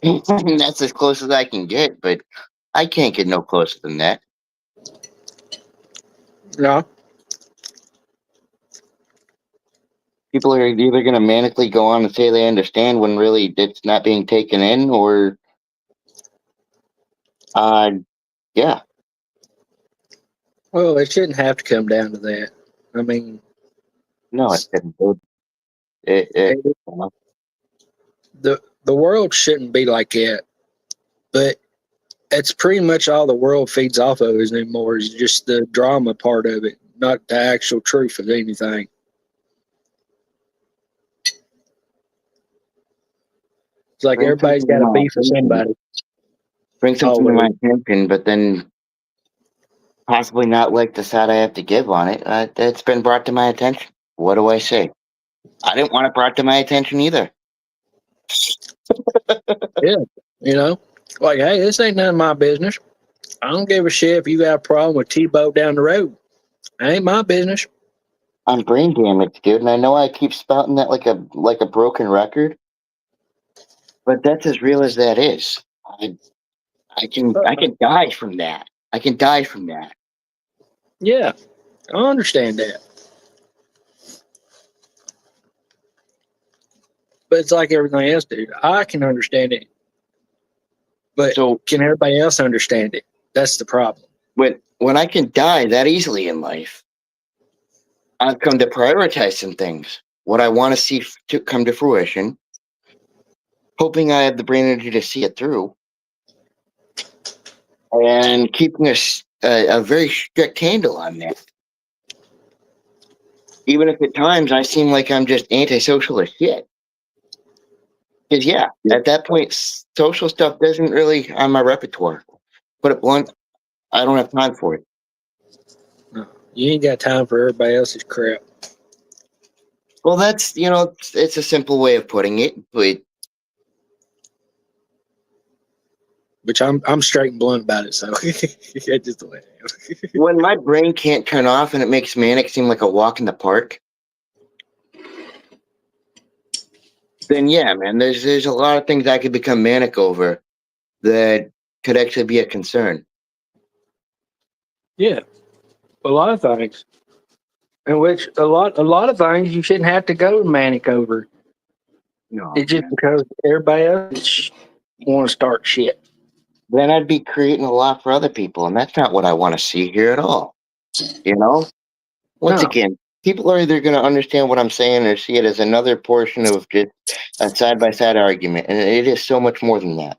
And that's as close as I can get, but I can't get no closer than that. no. People are either going to manically go on and say they understand when really it's not being taken in, or, yeah. Well, it shouldn't have to come down to that. I mean, No, it didn't. The world shouldn't be like that, but it's pretty much all the world feeds off of is anymore is just the drama part of it, not the actual truth of anything. It's like everybody's got a beef with somebody. bring something to my Always. attention, but then possibly not like the side I have to give on it. It's been brought to my attention. What do I say? I didn't want it brought to my attention either. Yeah, you know, like, hey, this ain't none of my business. I don't give a shit if you got a problem with T-Boat down the road. It ain't my business. I'm brain damaged, dude, and I know I keep spouting that like a broken record, but that's as real as that is. I can die from that. I can die from that. Yeah, I understand that. But it's like everything else, dude. I can understand it. But So can everybody else understand it? That's the problem. when I can die that easily in life, I've come to prioritize some things. What I want to see to come to fruition, hoping I have the brain energy to see it through, and keeping a very strict handle on that. Even if at times I seem like I'm just antisocial as shit. Because at that point, social stuff doesn't really on my repertoire. Put it blunt, I don't have time for it. No, you ain't got time for everybody else's crap. Well, that's it's a simple way of putting it, but Which I'm straight and blunt about it. So that's just the way I am. when my brain can't turn off and it makes Manic seem like a walk in the park, then yeah, man, there's a lot of things I could become manic over that could actually be a concern. Yeah, a lot of things. In which a lot of things you shouldn't have to go manic over. No, It's just man. because everybody else want to start shit. Then I'd be creating a lot for other people, and that's not what I want to see here at all. Once No. again, people are either going to understand what I'm saying or see it as another portion of just a side by side argument, and it is so much more than that.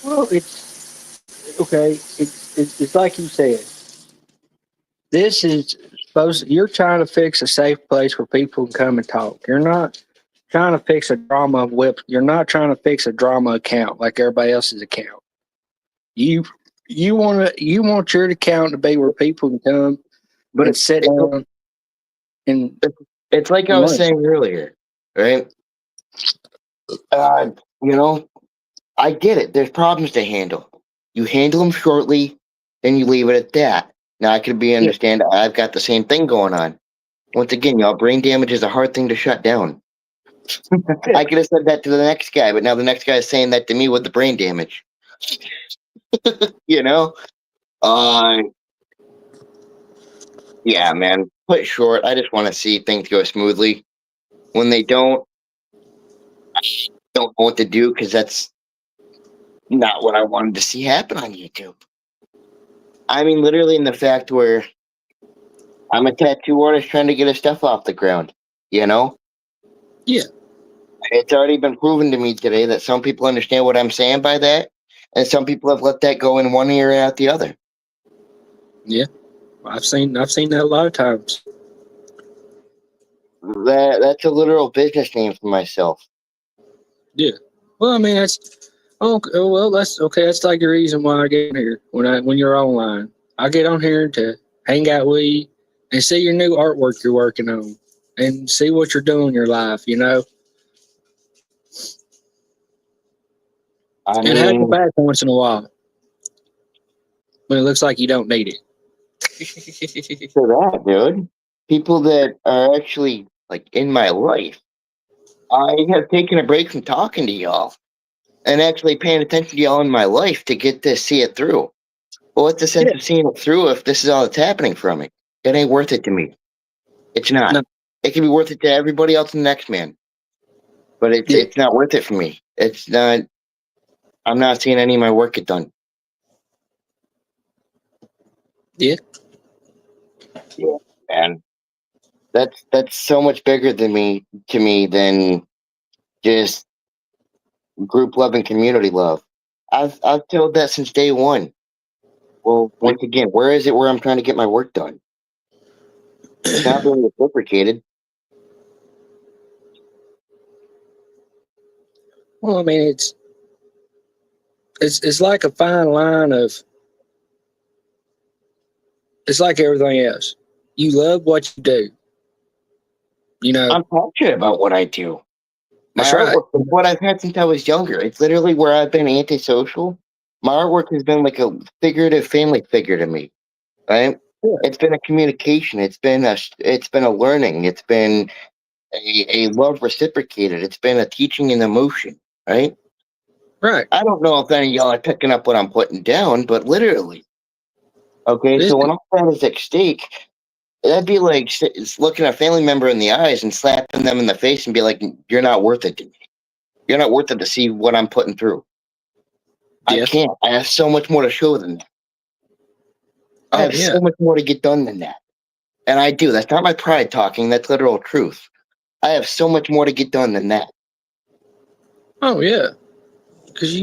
Well, it's okay. It's like you said. This is you're trying to fix a safe place where people can come and talk. You're not trying to fix a drama whip. You're not trying to fix a drama account like everybody else's account. You want your account to be where people can come But and sit down and it's like I was learn. saying earlier, right? Uh, you know, I get it. There's problems to handle. You handle them shortly, then you leave it at that. Now I could understand I've got the same thing going on. Once again, y'all, brain damage is a hard thing to shut down. I could have said that to the next guy, but now the next guy is saying that to me with the brain damage. you know? Yeah, man. Put it short, I just want to see things go smoothly. When they I don't know what to do because that's not what I wanted to see happen on YouTube. I mean, literally in the fact where I'm a tattoo artist trying to get his stuff off the ground, you know? Yeah. It's already been proven to me today that some people understand what I'm saying by that, and some people have let that go in one ear and out the other. Yeah. I've seen that a lot of times. That's a literal business name for myself. Yeah. Well, I mean that's that's okay. That's like the reason why I get on here when you're online. I get on here to hang out with you and see your new artwork you're working on and see what you're doing in your life, I and have it mean, back once in a while when it looks like you don't need it. for that, dude, people that are actually like in my life, I have taken a break from talking to y'all and actually paying attention to y'all in my life to get to see it through. Well, what's the sense of seeing it through if this is all that's happening from it? It ain't worth it to me. It's not. No. It can be worth it to everybody else in the next man, but it's not worth it for me. It's not. I'm not seeing any of my work get done. Yeah. Yeah, and that's so much bigger than me than just group love and community love. I've told that since day one. Well, once again, where is it where I'm trying to get my work done? It's not being reciprocated. Well, I mean it's like a fine line of. It's like everything else. You love what you do. You know. I'm passionate about what I do. My That's right. artwork is what I've had since I was younger. It's literally where I've been antisocial. My artwork has been like a figurative family figure to me, right? Yeah. It's been a communication. It's been a learning. It's been a love reciprocated. It's been a teaching and emotion, right? Right. I don't know if any of y'all are picking up what I'm putting down, but literally. Okay, so when all that is at stake, that'd be like looking a family member in the eyes and slapping them in the face and be like, "You're not worth it to me. You're not worth it to see what I'm putting through." I Yeah. can't. I have so much more to show than that. I Oh, have yeah. so much more to get done than that. And I do. That's not my pride talking. That's literal truth. I have so much more to get done than that. Oh, yeah. Because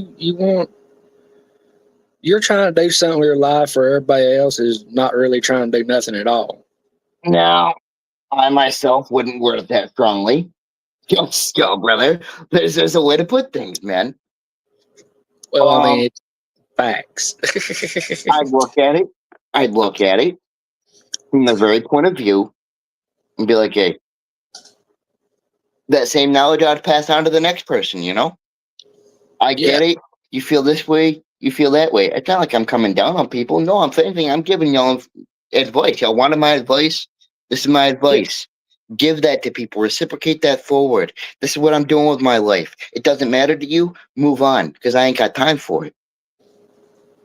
you're trying to do something with your life where everybody else is not really trying to do nothing at all. Now, I myself wouldn't word that strongly. Yo, brother. There's a way to put things, man. Well, I mean, it's facts. I'd look at it from the very point of view and be like, hey, that same knowledge I'd pass on to the next person, you know? I get it. You feel this way, you feel that way. It's not like I'm coming down on people. No, I'm saying I'm giving y'all advice. Y'all wanted my advice? This is my advice. Give that to people. Reciprocate that forward. This is what I'm doing with my life. It doesn't matter to you. Move on, because I ain't got time for it.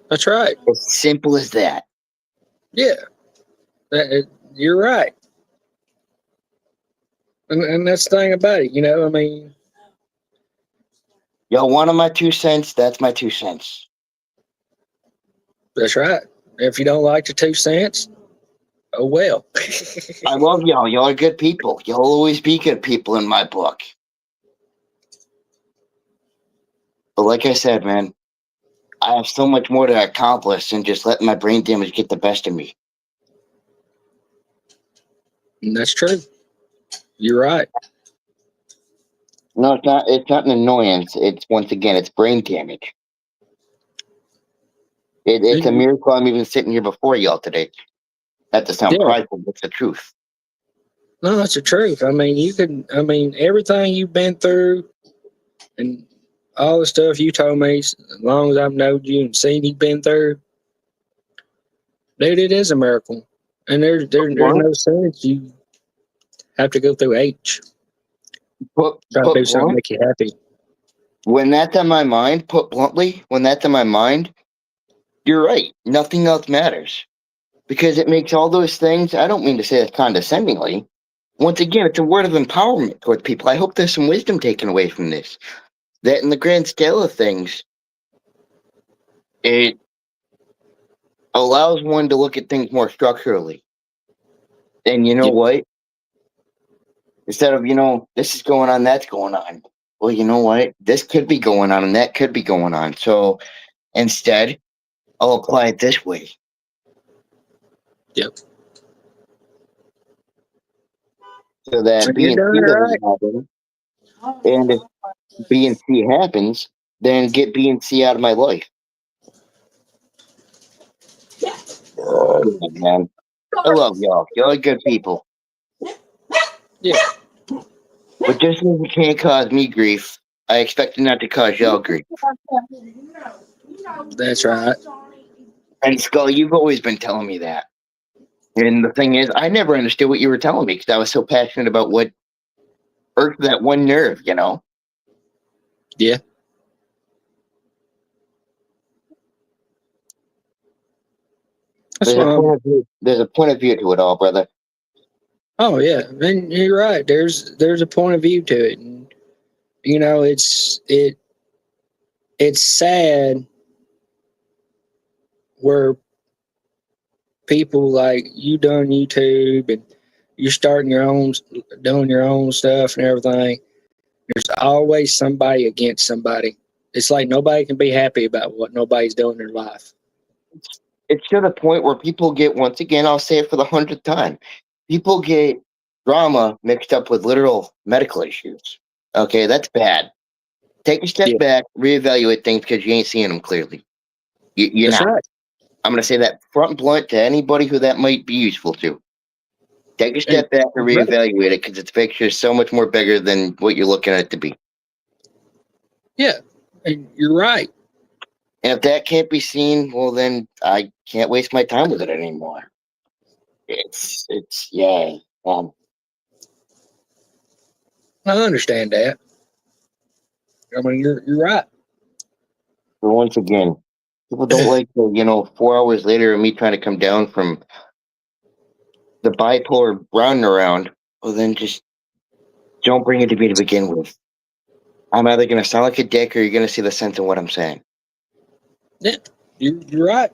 That's right. As simple as that. Yeah. You're right. And that's the thing about it, you know, I mean. Y'all wanted my 2 cents. That's my 2 cents. That's right. If you don't like the 2 cents, oh well. I love y'all. Y'all are good people. Y'all always be good people in my book. But like I said, man, I have so much more to accomplish than just letting my brain damage get the best of me. And that's true. You're right. No, it's not. It's not an annoyance. It's once again, it's brain damage. It's a miracle I'm even sitting here before y'all today. Not to sound prideful, but it's the truth. No, that's the truth. I mean, everything you've been through and all the stuff you told me, as long as I've known you and seen you've been through, dude, it is a miracle. And there's no sense you have to go through H. Try to do something to make you happy. When that's on my mind, put bluntly, when that's on my mind, you're right. Nothing else matters. Because it makes all those things, I don't mean to say it condescendingly. Once again, it's a word of empowerment towards people. I hope there's some wisdom taken away from this. That in the grand scale of things, it allows one to look at things more structurally. And you know what? Instead of, this is going on, that's going on. Well, you know what? This could be going on and that could be going on. So instead, I'll apply it this way. Yep. So that B and C doesn't happen. And if B and C happens, then get B and C out of my life. Man. I love y'all. Y'all are good people. Yeah. But just as you can't cause me grief, I expect it not to cause y'all grief. That's right. And Skull, you've always been telling me that. And the thing is, I never understood what you were telling me because I was so passionate about what irked that one nerve, Yeah. There's a point of view to it all, brother. Oh yeah, and you're right. There's a point of view to it, and it's sad where people like you done YouTube and you're starting doing your own stuff and everything. There's always somebody against somebody. It's like nobody can be happy about what nobody's doing in their life. It's to the point where people get, once again, I'll say it for the 100th time, people get drama mixed up with literal medical issues. Okay, that's bad. Take a step Yeah. back, reevaluate things because you ain't seeing them clearly. You're That's not. right. I'm going to say that front blunt to anybody who that might be useful to. Take a step back and Right. reevaluate it because the picture is so much more bigger than what you're looking at it to be. Yeah, and you're right. And if that can't be seen, well, then I can't waste my time with it anymore. Yeah. I understand that. I mean, you're right. But once again, people don't like the, 4 hours later of me trying to come down from the bipolar round and around. Well, then just don't bring it to me to begin with. I'm either going to sound like a dick or you're going to see the sense in what I'm saying. Yeah, you're right.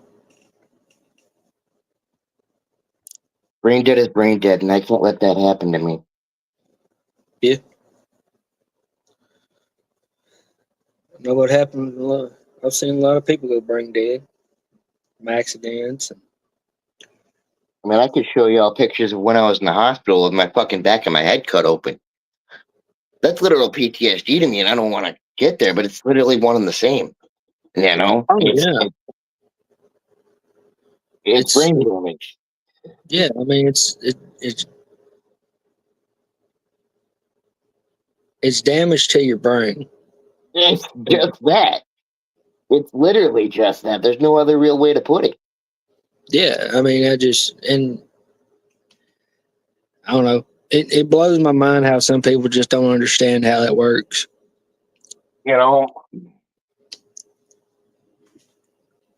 Brain dead is brain dead, and I can't let that happen to me. Yeah. I know what happened. I've seen a lot of people go brain dead from accidents. I mean, I could show y'all pictures of when I was in the hospital with my fucking back of my head cut open. That's literal PTSD to me, and I don't want to get there, but it's literally one and the same. Oh, yeah. It's brain damage. Yeah, I mean, it's damage to your brain. It's just that. It's literally just that. There's no other real way to put it. Yeah, I mean, and I don't know. It blows my mind how some people just don't understand how that works.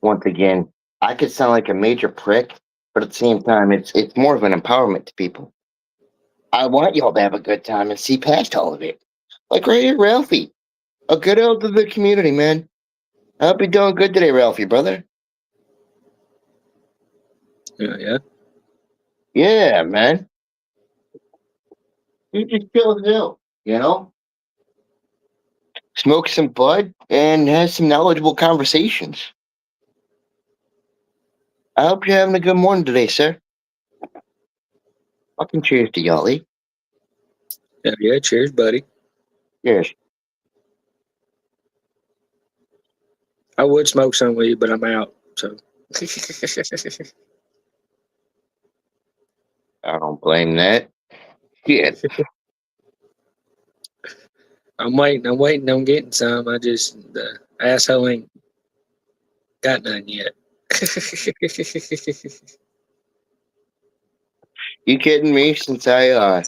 Once again, I could sound like a major prick, but at the same time, it's more of an empowerment to people. I want y'all to have a good time and see past all of it. Like right here, Ralphie. A good elder of the community, man. I hope you're doing good today, Ralphie, brother. Yeah. Yeah, man. You just chill out, Smoke some bud and have some knowledgeable conversations. I hope you're having a good morning today, sir. Fucking cheers to Yall. Yeah, cheers, buddy. Cheers. I would smoke some weed, but I'm out. So I don't blame that. Shit. I'm waiting on getting some. The asshole ain't got none yet. You kidding me? Since I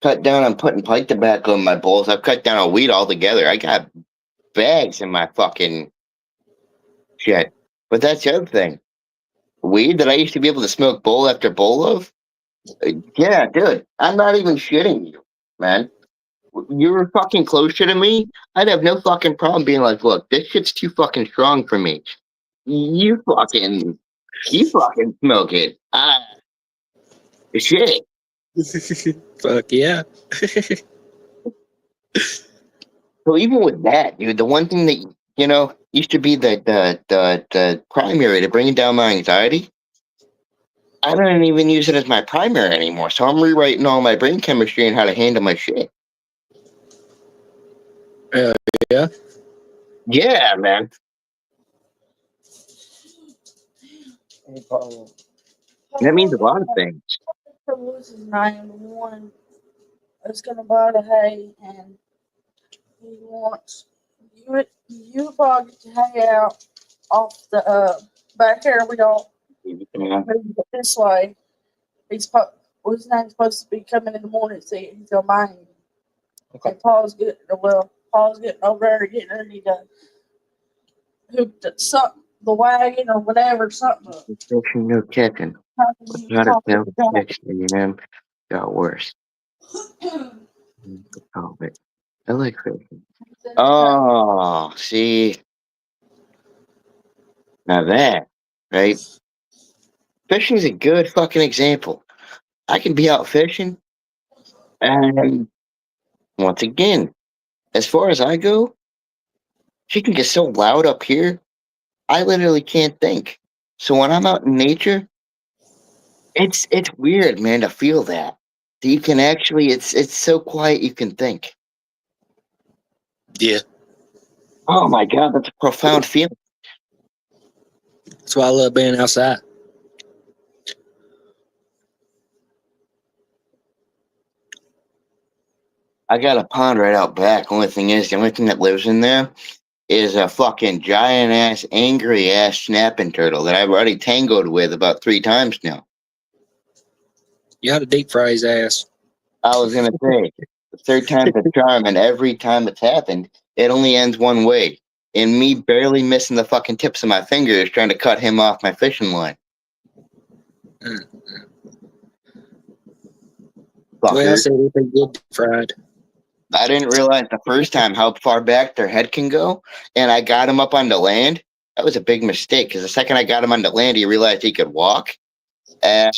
cut down on putting pipe tobacco in my bowls, I've cut down on weed altogether. I got bags in my fucking shit. But that's the other thing. Weed that I used to be able to smoke bowl after bowl of? Yeah, dude. I'm not even shitting you, man. You were fucking closer to me, I'd have no fucking problem being like, look, this shit's too fucking strong for me. You fucking smoke it. Shit. Fuck yeah. So even with that, dude, the one thing that used to be the primary to bringing down my anxiety, I don't even use it as my primary anymore. So I'm rewriting all my brain chemistry and how to handle my shit. Yeah. Yeah, man. That means a lot of things. What's his name? The one that's gonna buy the hay, and he wants you probably get the hay out off the back here. We don't Yeah. move it this way. His name's supposed to be coming in the morning to see it. He's gonna buy him. Okay. And Paul's getting over there getting ready to hook the wagon or whatever, something up. Restriction, no checking. Not a failed fiction, got worse. Oh, but I like fishing. Oh, see. Now that, right? Fishing's a good fucking example. I can be out fishing, and once again, as far as I go, she can get so loud up here, I literally can't think. So when I'm out in nature, it's weird, man, to feel that. You can actually, it's so quiet you can think. Yeah. Oh my God, that's a profound feeling. That's why I love being outside. I got a pond right out back. Only thing is, the only thing that lives in there is a fucking giant ass, angry ass snapping turtle that I've already tangoed with about 3 times now. You ought to deep fry his ass. I was gonna say, the third time's a charm, and every time it's happened, it only ends one way. And me barely missing the fucking tips of my fingers trying to cut him off my fishing line. Well, I Fucker. said if they get deep fried. I didn't realize the first time how far back their head can go, and I got him up on the land. That was a big mistake, because the second I got him on the land, he realized he could walk. And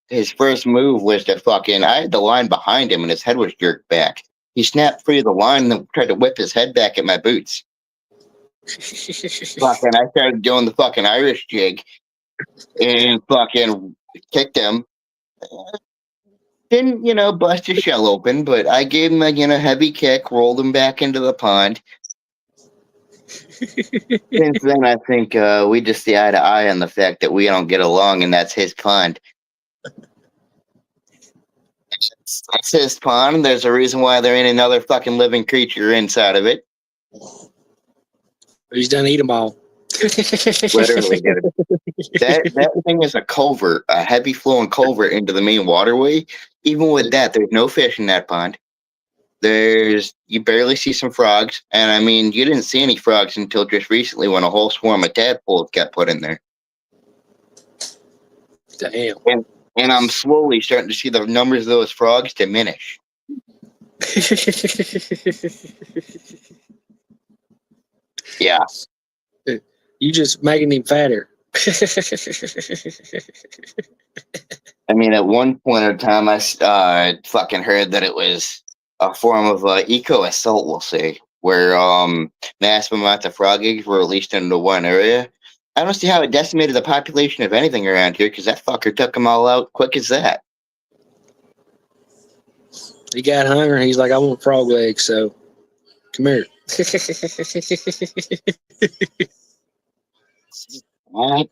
his first move was to fucking, I had the line behind him, and his head was jerked back. He snapped free of the line and tried to whip his head back at my boots. Fucking, I started doing the fucking Irish jig and fucking kicked him. Didn't, bust his shell open, but I gave him a, heavy kick, rolled him back into the pond. Since then, I think we just see eye to eye on the fact that we don't get along, and that's his pond. That's his pond. There's a reason why there ain't another fucking living creature inside of it. He's done eat them all. Literally, dude. That thing is a culvert, a heavy flowing culvert into the main waterway. Even with that, there's no fish in that pond. You barely see some frogs, and I mean, you didn't see any frogs until just recently when a whole swarm of tadpoles got put in there. Damn. And I'm slowly starting to see the numbers of those frogs diminish. Yeah. You just making him fatter. I mean, at one point in time, I fucking heard that it was a form of eco assault, we'll say, where massive amounts of frog eggs were released into one area. I don't see how it decimated the population of anything around here, because that fucker took them all out quick as that. He got hungry. He's like, I want frog legs, so come here. All right.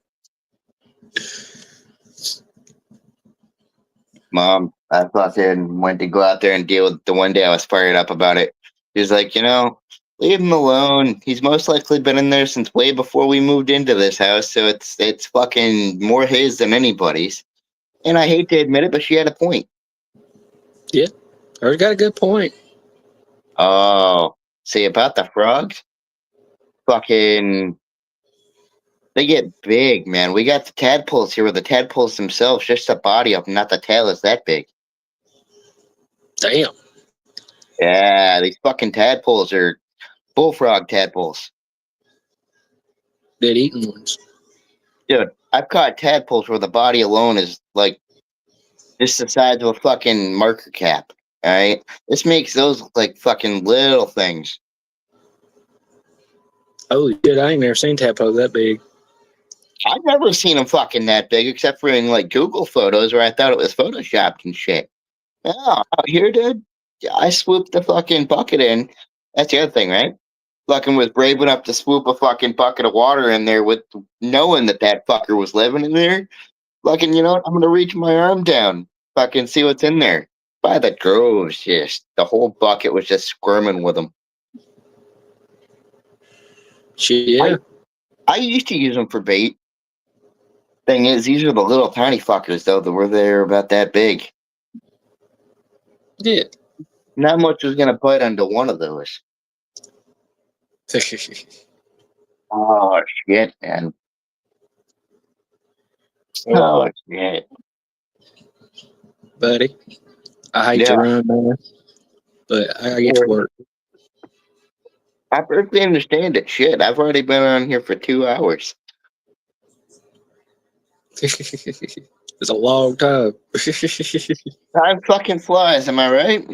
Mom, I fucking went to go out there and deal with the one day I was fired up about it. He was like, leave him alone. He's most likely been in there since way before we moved into this house, so it's fucking more his than anybody's. And I hate to admit it, but she had a point. Yeah, I got a good point. Oh, see, about the frogs? Fucking, they get big, man. We got the tadpoles here, where the tadpoles themselves, just the body of them, not the tail, is that big. Damn. Yeah, these fucking tadpoles are bullfrog tadpoles. Dead eating ones. Dude, I've caught tadpoles where the body alone is like just the size of a fucking marker cap. All right, this makes those look like fucking little things. Holy shit, I ain't never seen tadpoles that big. I've never seen them fucking that big, except for in like Google photos where I thought it was photoshopped and shit. Yeah, out here, dude, I swooped the fucking bucket in. That's the other thing, right? Fucking was brave enough to swoop a fucking bucket of water in there with knowing that fucker was living in there. Fucking, you know what? I'm gonna reach my arm down, fucking see what's in there. By the droves, just the whole bucket was just squirming with them. Shit, yeah. I used to use them for bait. Thing is, these are the little tiny fuckers though that were there about that big. Yeah. Not much was gonna bite onto one of those. Oh shit, man. Oh shit. Buddy, I hate to run, man, but I gotta get to work. I perfectly understand it. Shit, I've already been on here for 2 hours. It's a long time. Time fucking flies, am I right?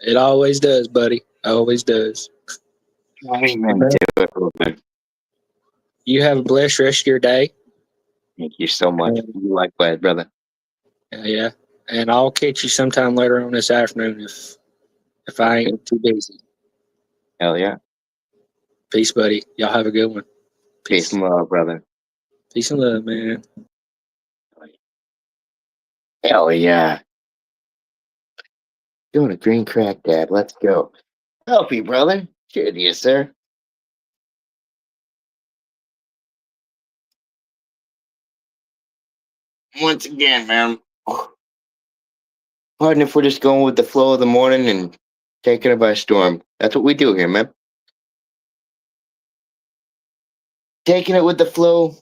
It always does, buddy. Always does. Amen to it, Ruben. You have a blessed rest of your day. Thank you so much. You likewise, brother. Yeah. And I'll catch you sometime later on this afternoon if I ain't too busy. Hell yeah. Peace, buddy. Y'all have a good one. Peace and love, brother. Peace and love, man. Hell yeah. Doing a green crack, Dad. Let's go. Healthy, brother. Cheers to you, sir. Once again, man. Pardon if we're just going with the flow of the morning and taking it by storm. That's what we do here, man. Taking it with the flow,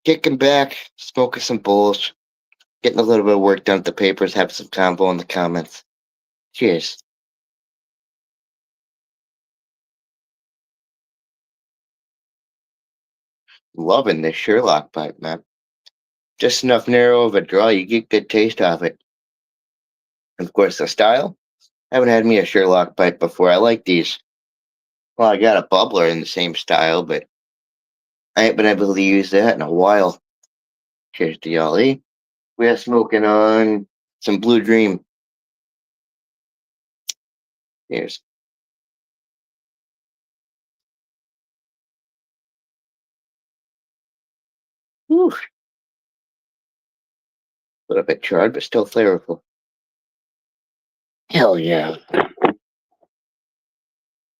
kicking back, smoking some bowls, getting a little bit of work done at the papers, having some convo in the comments. Cheers. Loving this Sherlock pipe, man. Just enough narrow of a draw, you get good taste off it. And of course, the style. Haven't had me a Sherlock pipe before. I like these. Well, I got a bubbler in the same style, but I ain't been able to use that in a while. Cheers to y'all, eh? We are smoking on some Blue Dream. Cheers. Whew. A little bit charred, but still flavorful. Hell yeah.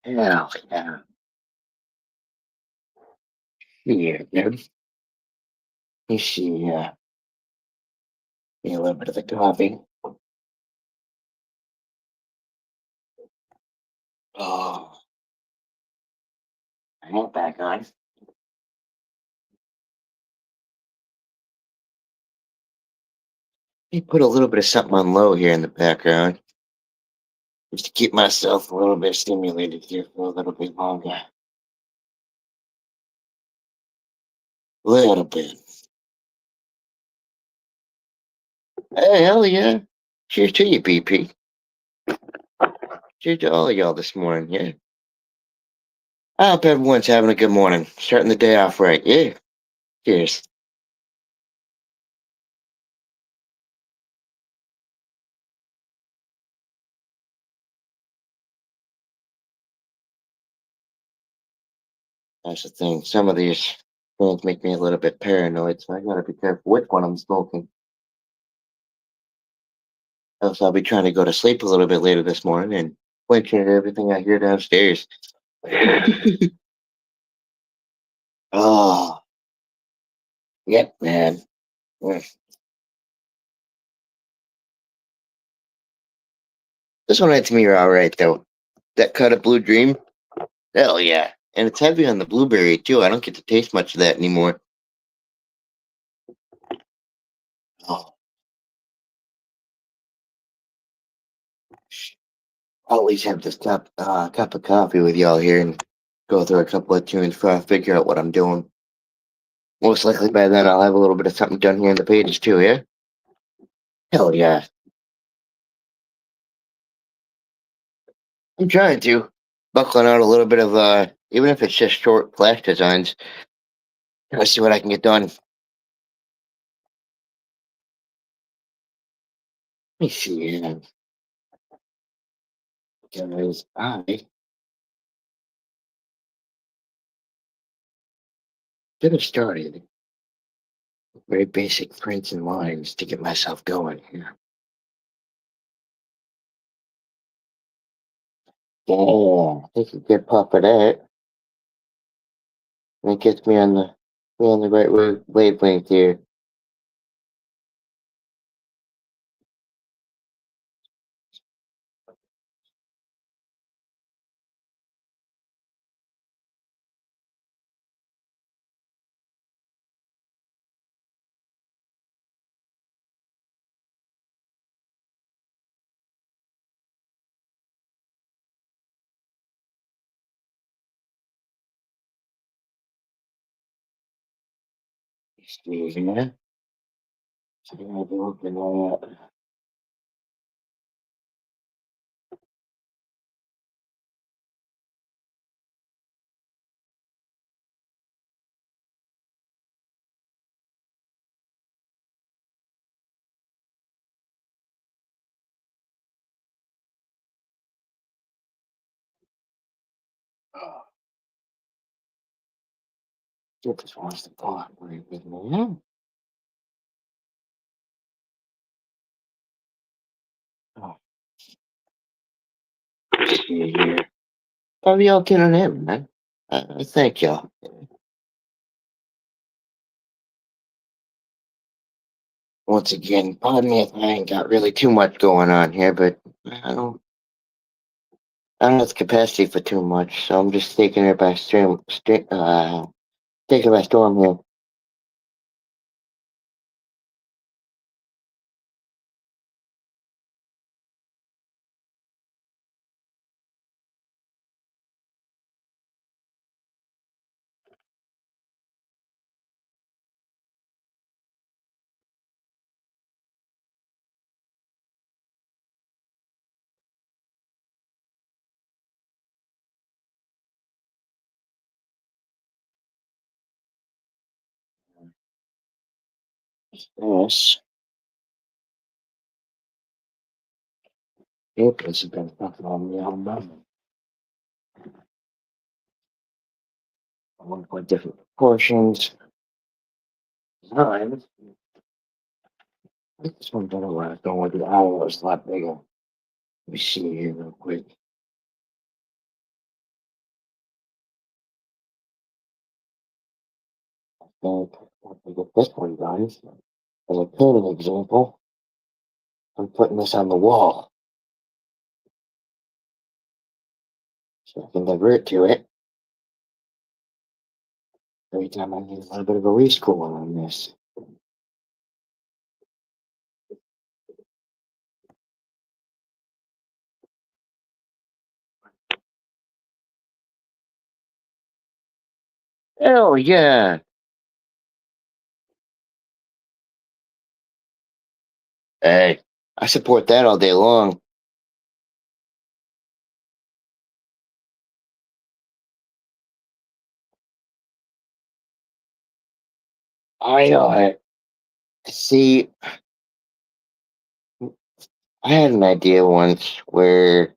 Hell yeah. Yeah, dude. You see, a little bit of the coffee. Oh, I ain't back on. Let me put a little bit of something on low here in the background, just to keep myself a little bit stimulated here for a little bit longer. A little bit. Hey, hell yeah. Cheers to you, BP. Cheers to all of y'all this morning, yeah. I hope everyone's having a good morning, starting the day off right, yeah. Cheers. That's the thing. Some of these things make me a little bit paranoid, so I gotta be careful which one I'm smoking. Else I'll be trying to go to sleep a little bit later this morning and flinching at everything I hear downstairs. Oh, yep, man. This one had to me all right, though. That cut of Blue Dream, hell yeah. And it's heavy on the blueberry, too. I don't get to taste much of that anymore. Oh, I'll at least have this cup of coffee with y'all here and go through a couple of tunes before I figure out what I'm doing. Most likely by then I'll have a little bit of something done here in the pages, too, yeah? Hell yeah. I'm trying to. Buckling out a little bit of, even if it's just short flash designs. Let's see what I can get done. Let me see. Guys, I should have started with very basic prints and lines to get myself going here. Yeah, take a good puff of that. And it gets me on the right wavelength here. Excuse me. So I'm gonna be looking at This wants to cooperate with me. Oh, see here. Probably all killing him, man. Thank y'all. Once again, pardon me if I ain't got really too much going on here, but I don't have the capacity for too much, so I'm just taking it by taking it by storm here. Yes. Yep, this has been fucking on me all night. I want to put different proportions. Designs. This one better when I was going with the owl was a lot bigger. Let me see here real quick. I think I'll get this one done. As a painting example, I'm putting this on the wall. So I can divert to it every time I need a little bit of a rescore on this. Hell yeah! Hey, I support that all day long. I see. I had an idea once where,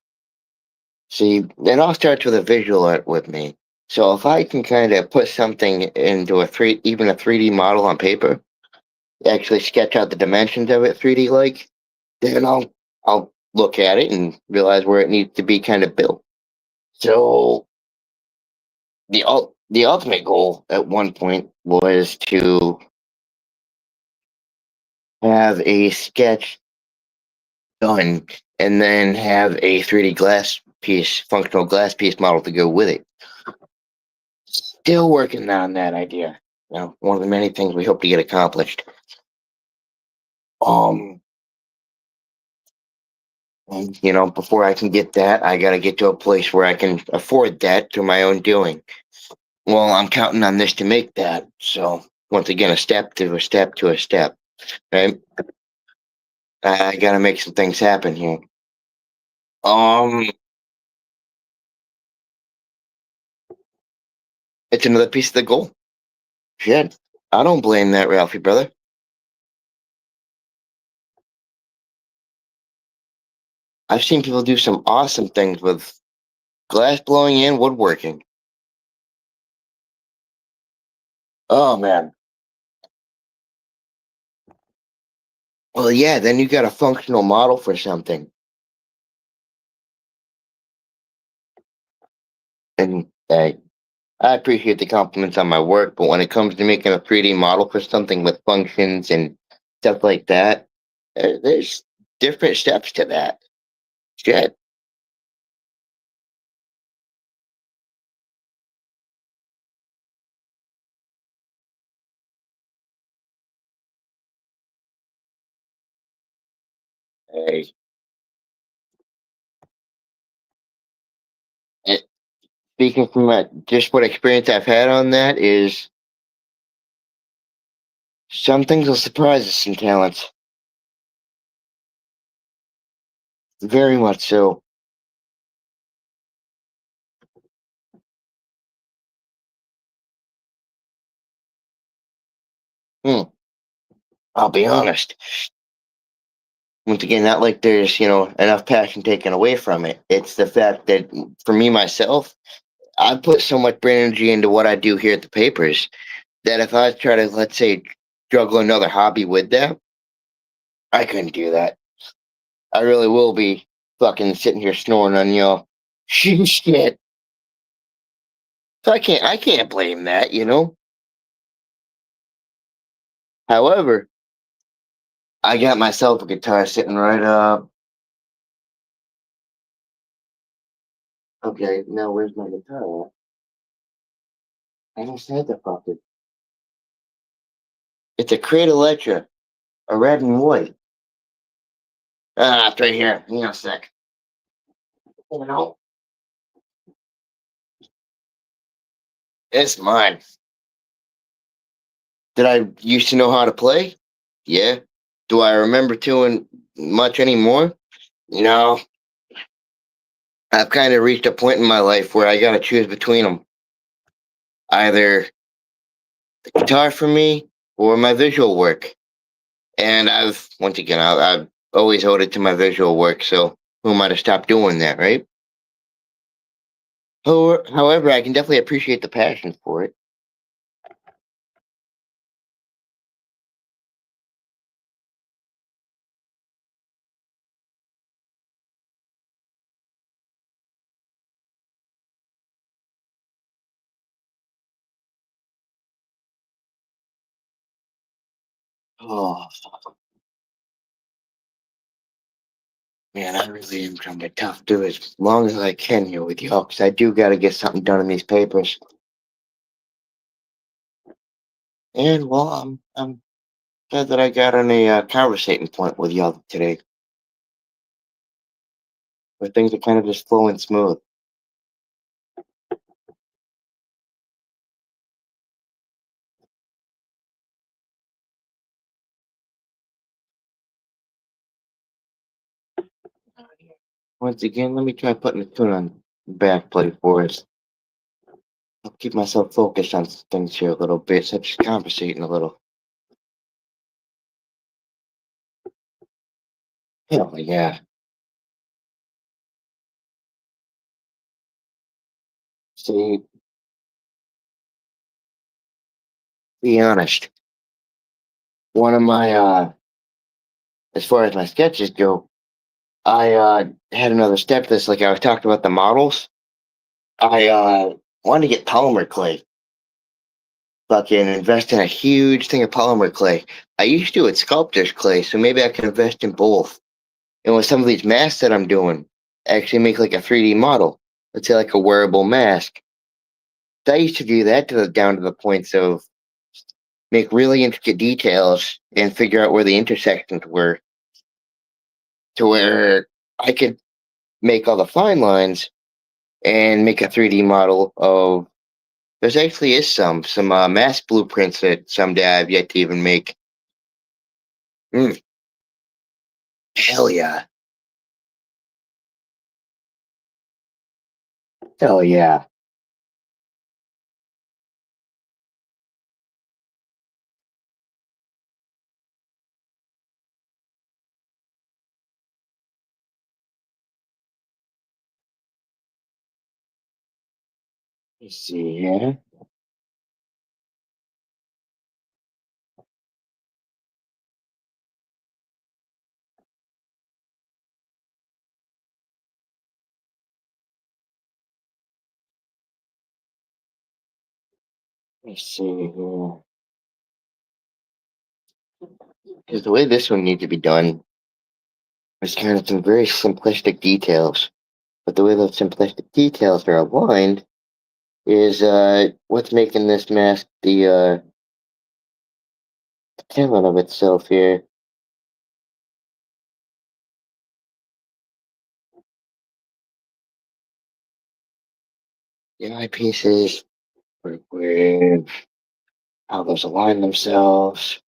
see, it all starts with a visual art with me. So if I can kind of put something into even a 3D model on paper, actually sketch out the dimensions of it 3D like, then I'll look at it and realize where it needs to be kind of built. So the ultimate goal at one point was to have a sketch done and then have a 3D functional glass piece model to go with it. Still working on that idea. One of the many things we hope to get accomplished. And, before I can get that, I got to get to a place where I can afford that through my own doing. Well, I'm counting on this to make that. So once again, a step to a step to a step. Right? I got to make some things happen here. It's another piece of the goal. Shit, I don't blame that, Ralphie, brother. I've seen people do some awesome things with glass blowing and woodworking. Oh, man. Well, yeah, then you got a functional model for something. And I appreciate the compliments on my work, but when it comes to making a 3D model for something with functions and stuff like that, there's different steps to that. Shit. Hey. Speaking from just what experience I've had on that is some things will surprise us in talents. Very much so. I'll be honest. Once again, not like there's, enough passion taken away from it. It's the fact that for me, myself, I put so much brain energy into what I do here at the papers that if I was trying to, let's say, juggle another hobby with that, I couldn't do that. I really will be fucking sitting here snoring on y'all. Shit. So I can't blame that, you know? However, I got myself a guitar sitting right up. Okay, now where's my guitar at? I just had the fucking. It's a Crate Electra, a red and white. Ah, it's right here. Hang on a sec. You know, it's mine. Did I used to know how to play? Yeah. Do I remember too much anymore? No. I've kind of reached a point in my life where I got to choose between them. Either the guitar for me or my visual work. And once again, I've always owed it to my visual work, so who am I to stop doing that, right? However, I can definitely appreciate the passion for it. Oh, man, I really am trying to tough do as long as I can here with y'all, because I do got to get something done in these papers. And, well, I'm glad that I got on a conversating point with y'all today, where things are kind of just flowing smooth. Once again, let me try putting the tune on back play for us. I'll keep myself focused on things here a little bit, such as conversating a little. Hell yeah. See, be honest. One of my as far as my sketches go, I had another step to this, like I was talking about the models. I wanted to get polymer clay. Fucking invest in a huge thing of polymer clay. I used to do it sculptor's clay, so maybe I can invest in both. And with some of these masks that I'm doing, actually make like a 3D model. Let's say like a wearable mask. So I used to do that down to the points of make really intricate details and figure out where the intersections were, to where I could make all the fine lines and make a 3D model of. There's actually is some mask blueprints that someday I've yet to even make. Mm, hell yeah. Hell yeah. Let's see here. Let's see here. Because the way this one needs to be done is kind of some very simplistic details. But the way those simplistic details are aligned is what's making this mask the talent of itself here. The eyepieces, work with how those align themselves.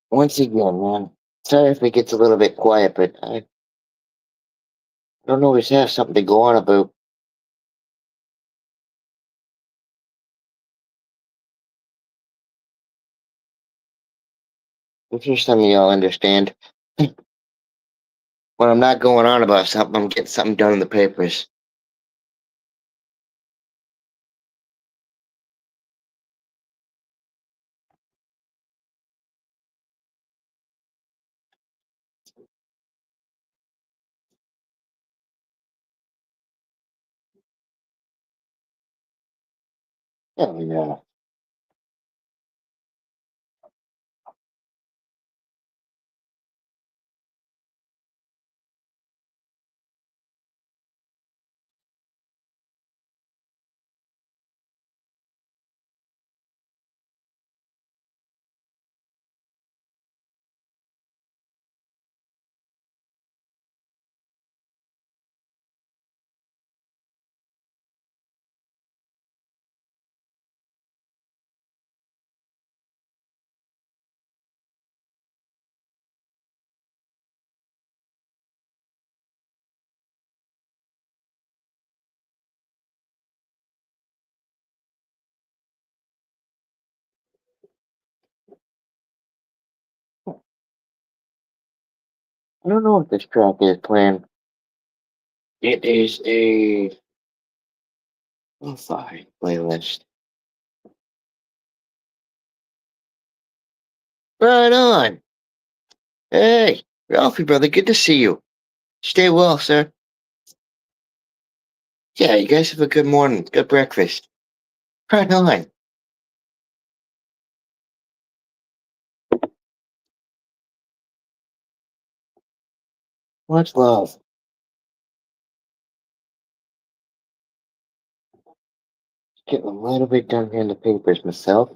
Once again, man. Sorry if it gets a little bit quiet, but I don't always have something to go on about. I'm sure some of y'all understand. When I'm not going on about something, I'm getting something done in the papers. Oh, yeah. I don't know what this track is playing. It is a lo-fi playlist. Right on. Hey, Ralphie, brother, good to see you. Stay well, sir. Yeah, you guys have a good morning, good breakfast. Right on. Much love. Getting a little bit done here in the papers myself.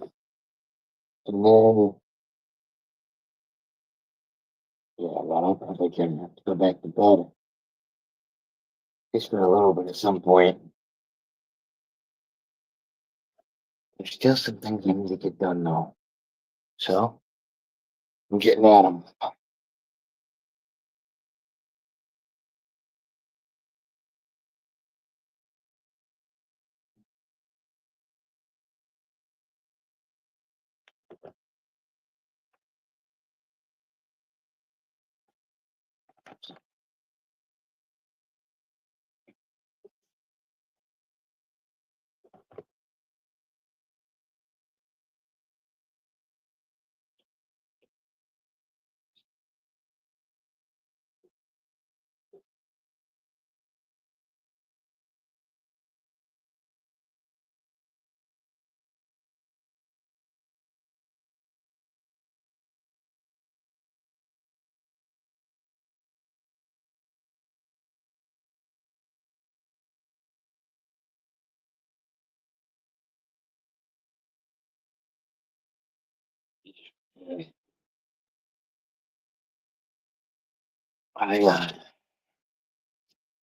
And then, yeah, well, I'm probably gonna have to go back to bed. Just for a little bit at some point. There's still some things I need to get done, though. So, I'm getting at them. I'm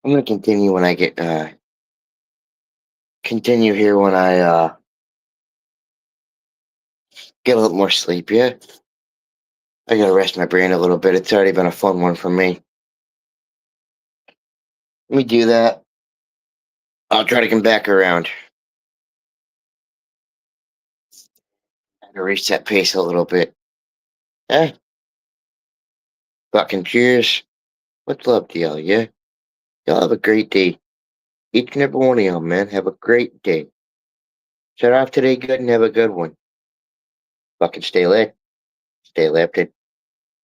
gonna continue when I continue here when I get a little more sleep, yeah? I gotta rest my brain a little bit. It's already been a fun one for me. Let me do that. I'll try to come back around. To reset pace a little bit. Eh? Fucking cheers. Much love to y'all, yeah? Y'all have a great day. Each and every one of y'all, man. Have a great day. Start off today good and have a good one. Fucking stay lit. Stay lifted.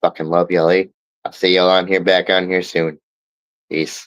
Fucking love y'all, eh? I'll see y'all on here back on here soon. Peace.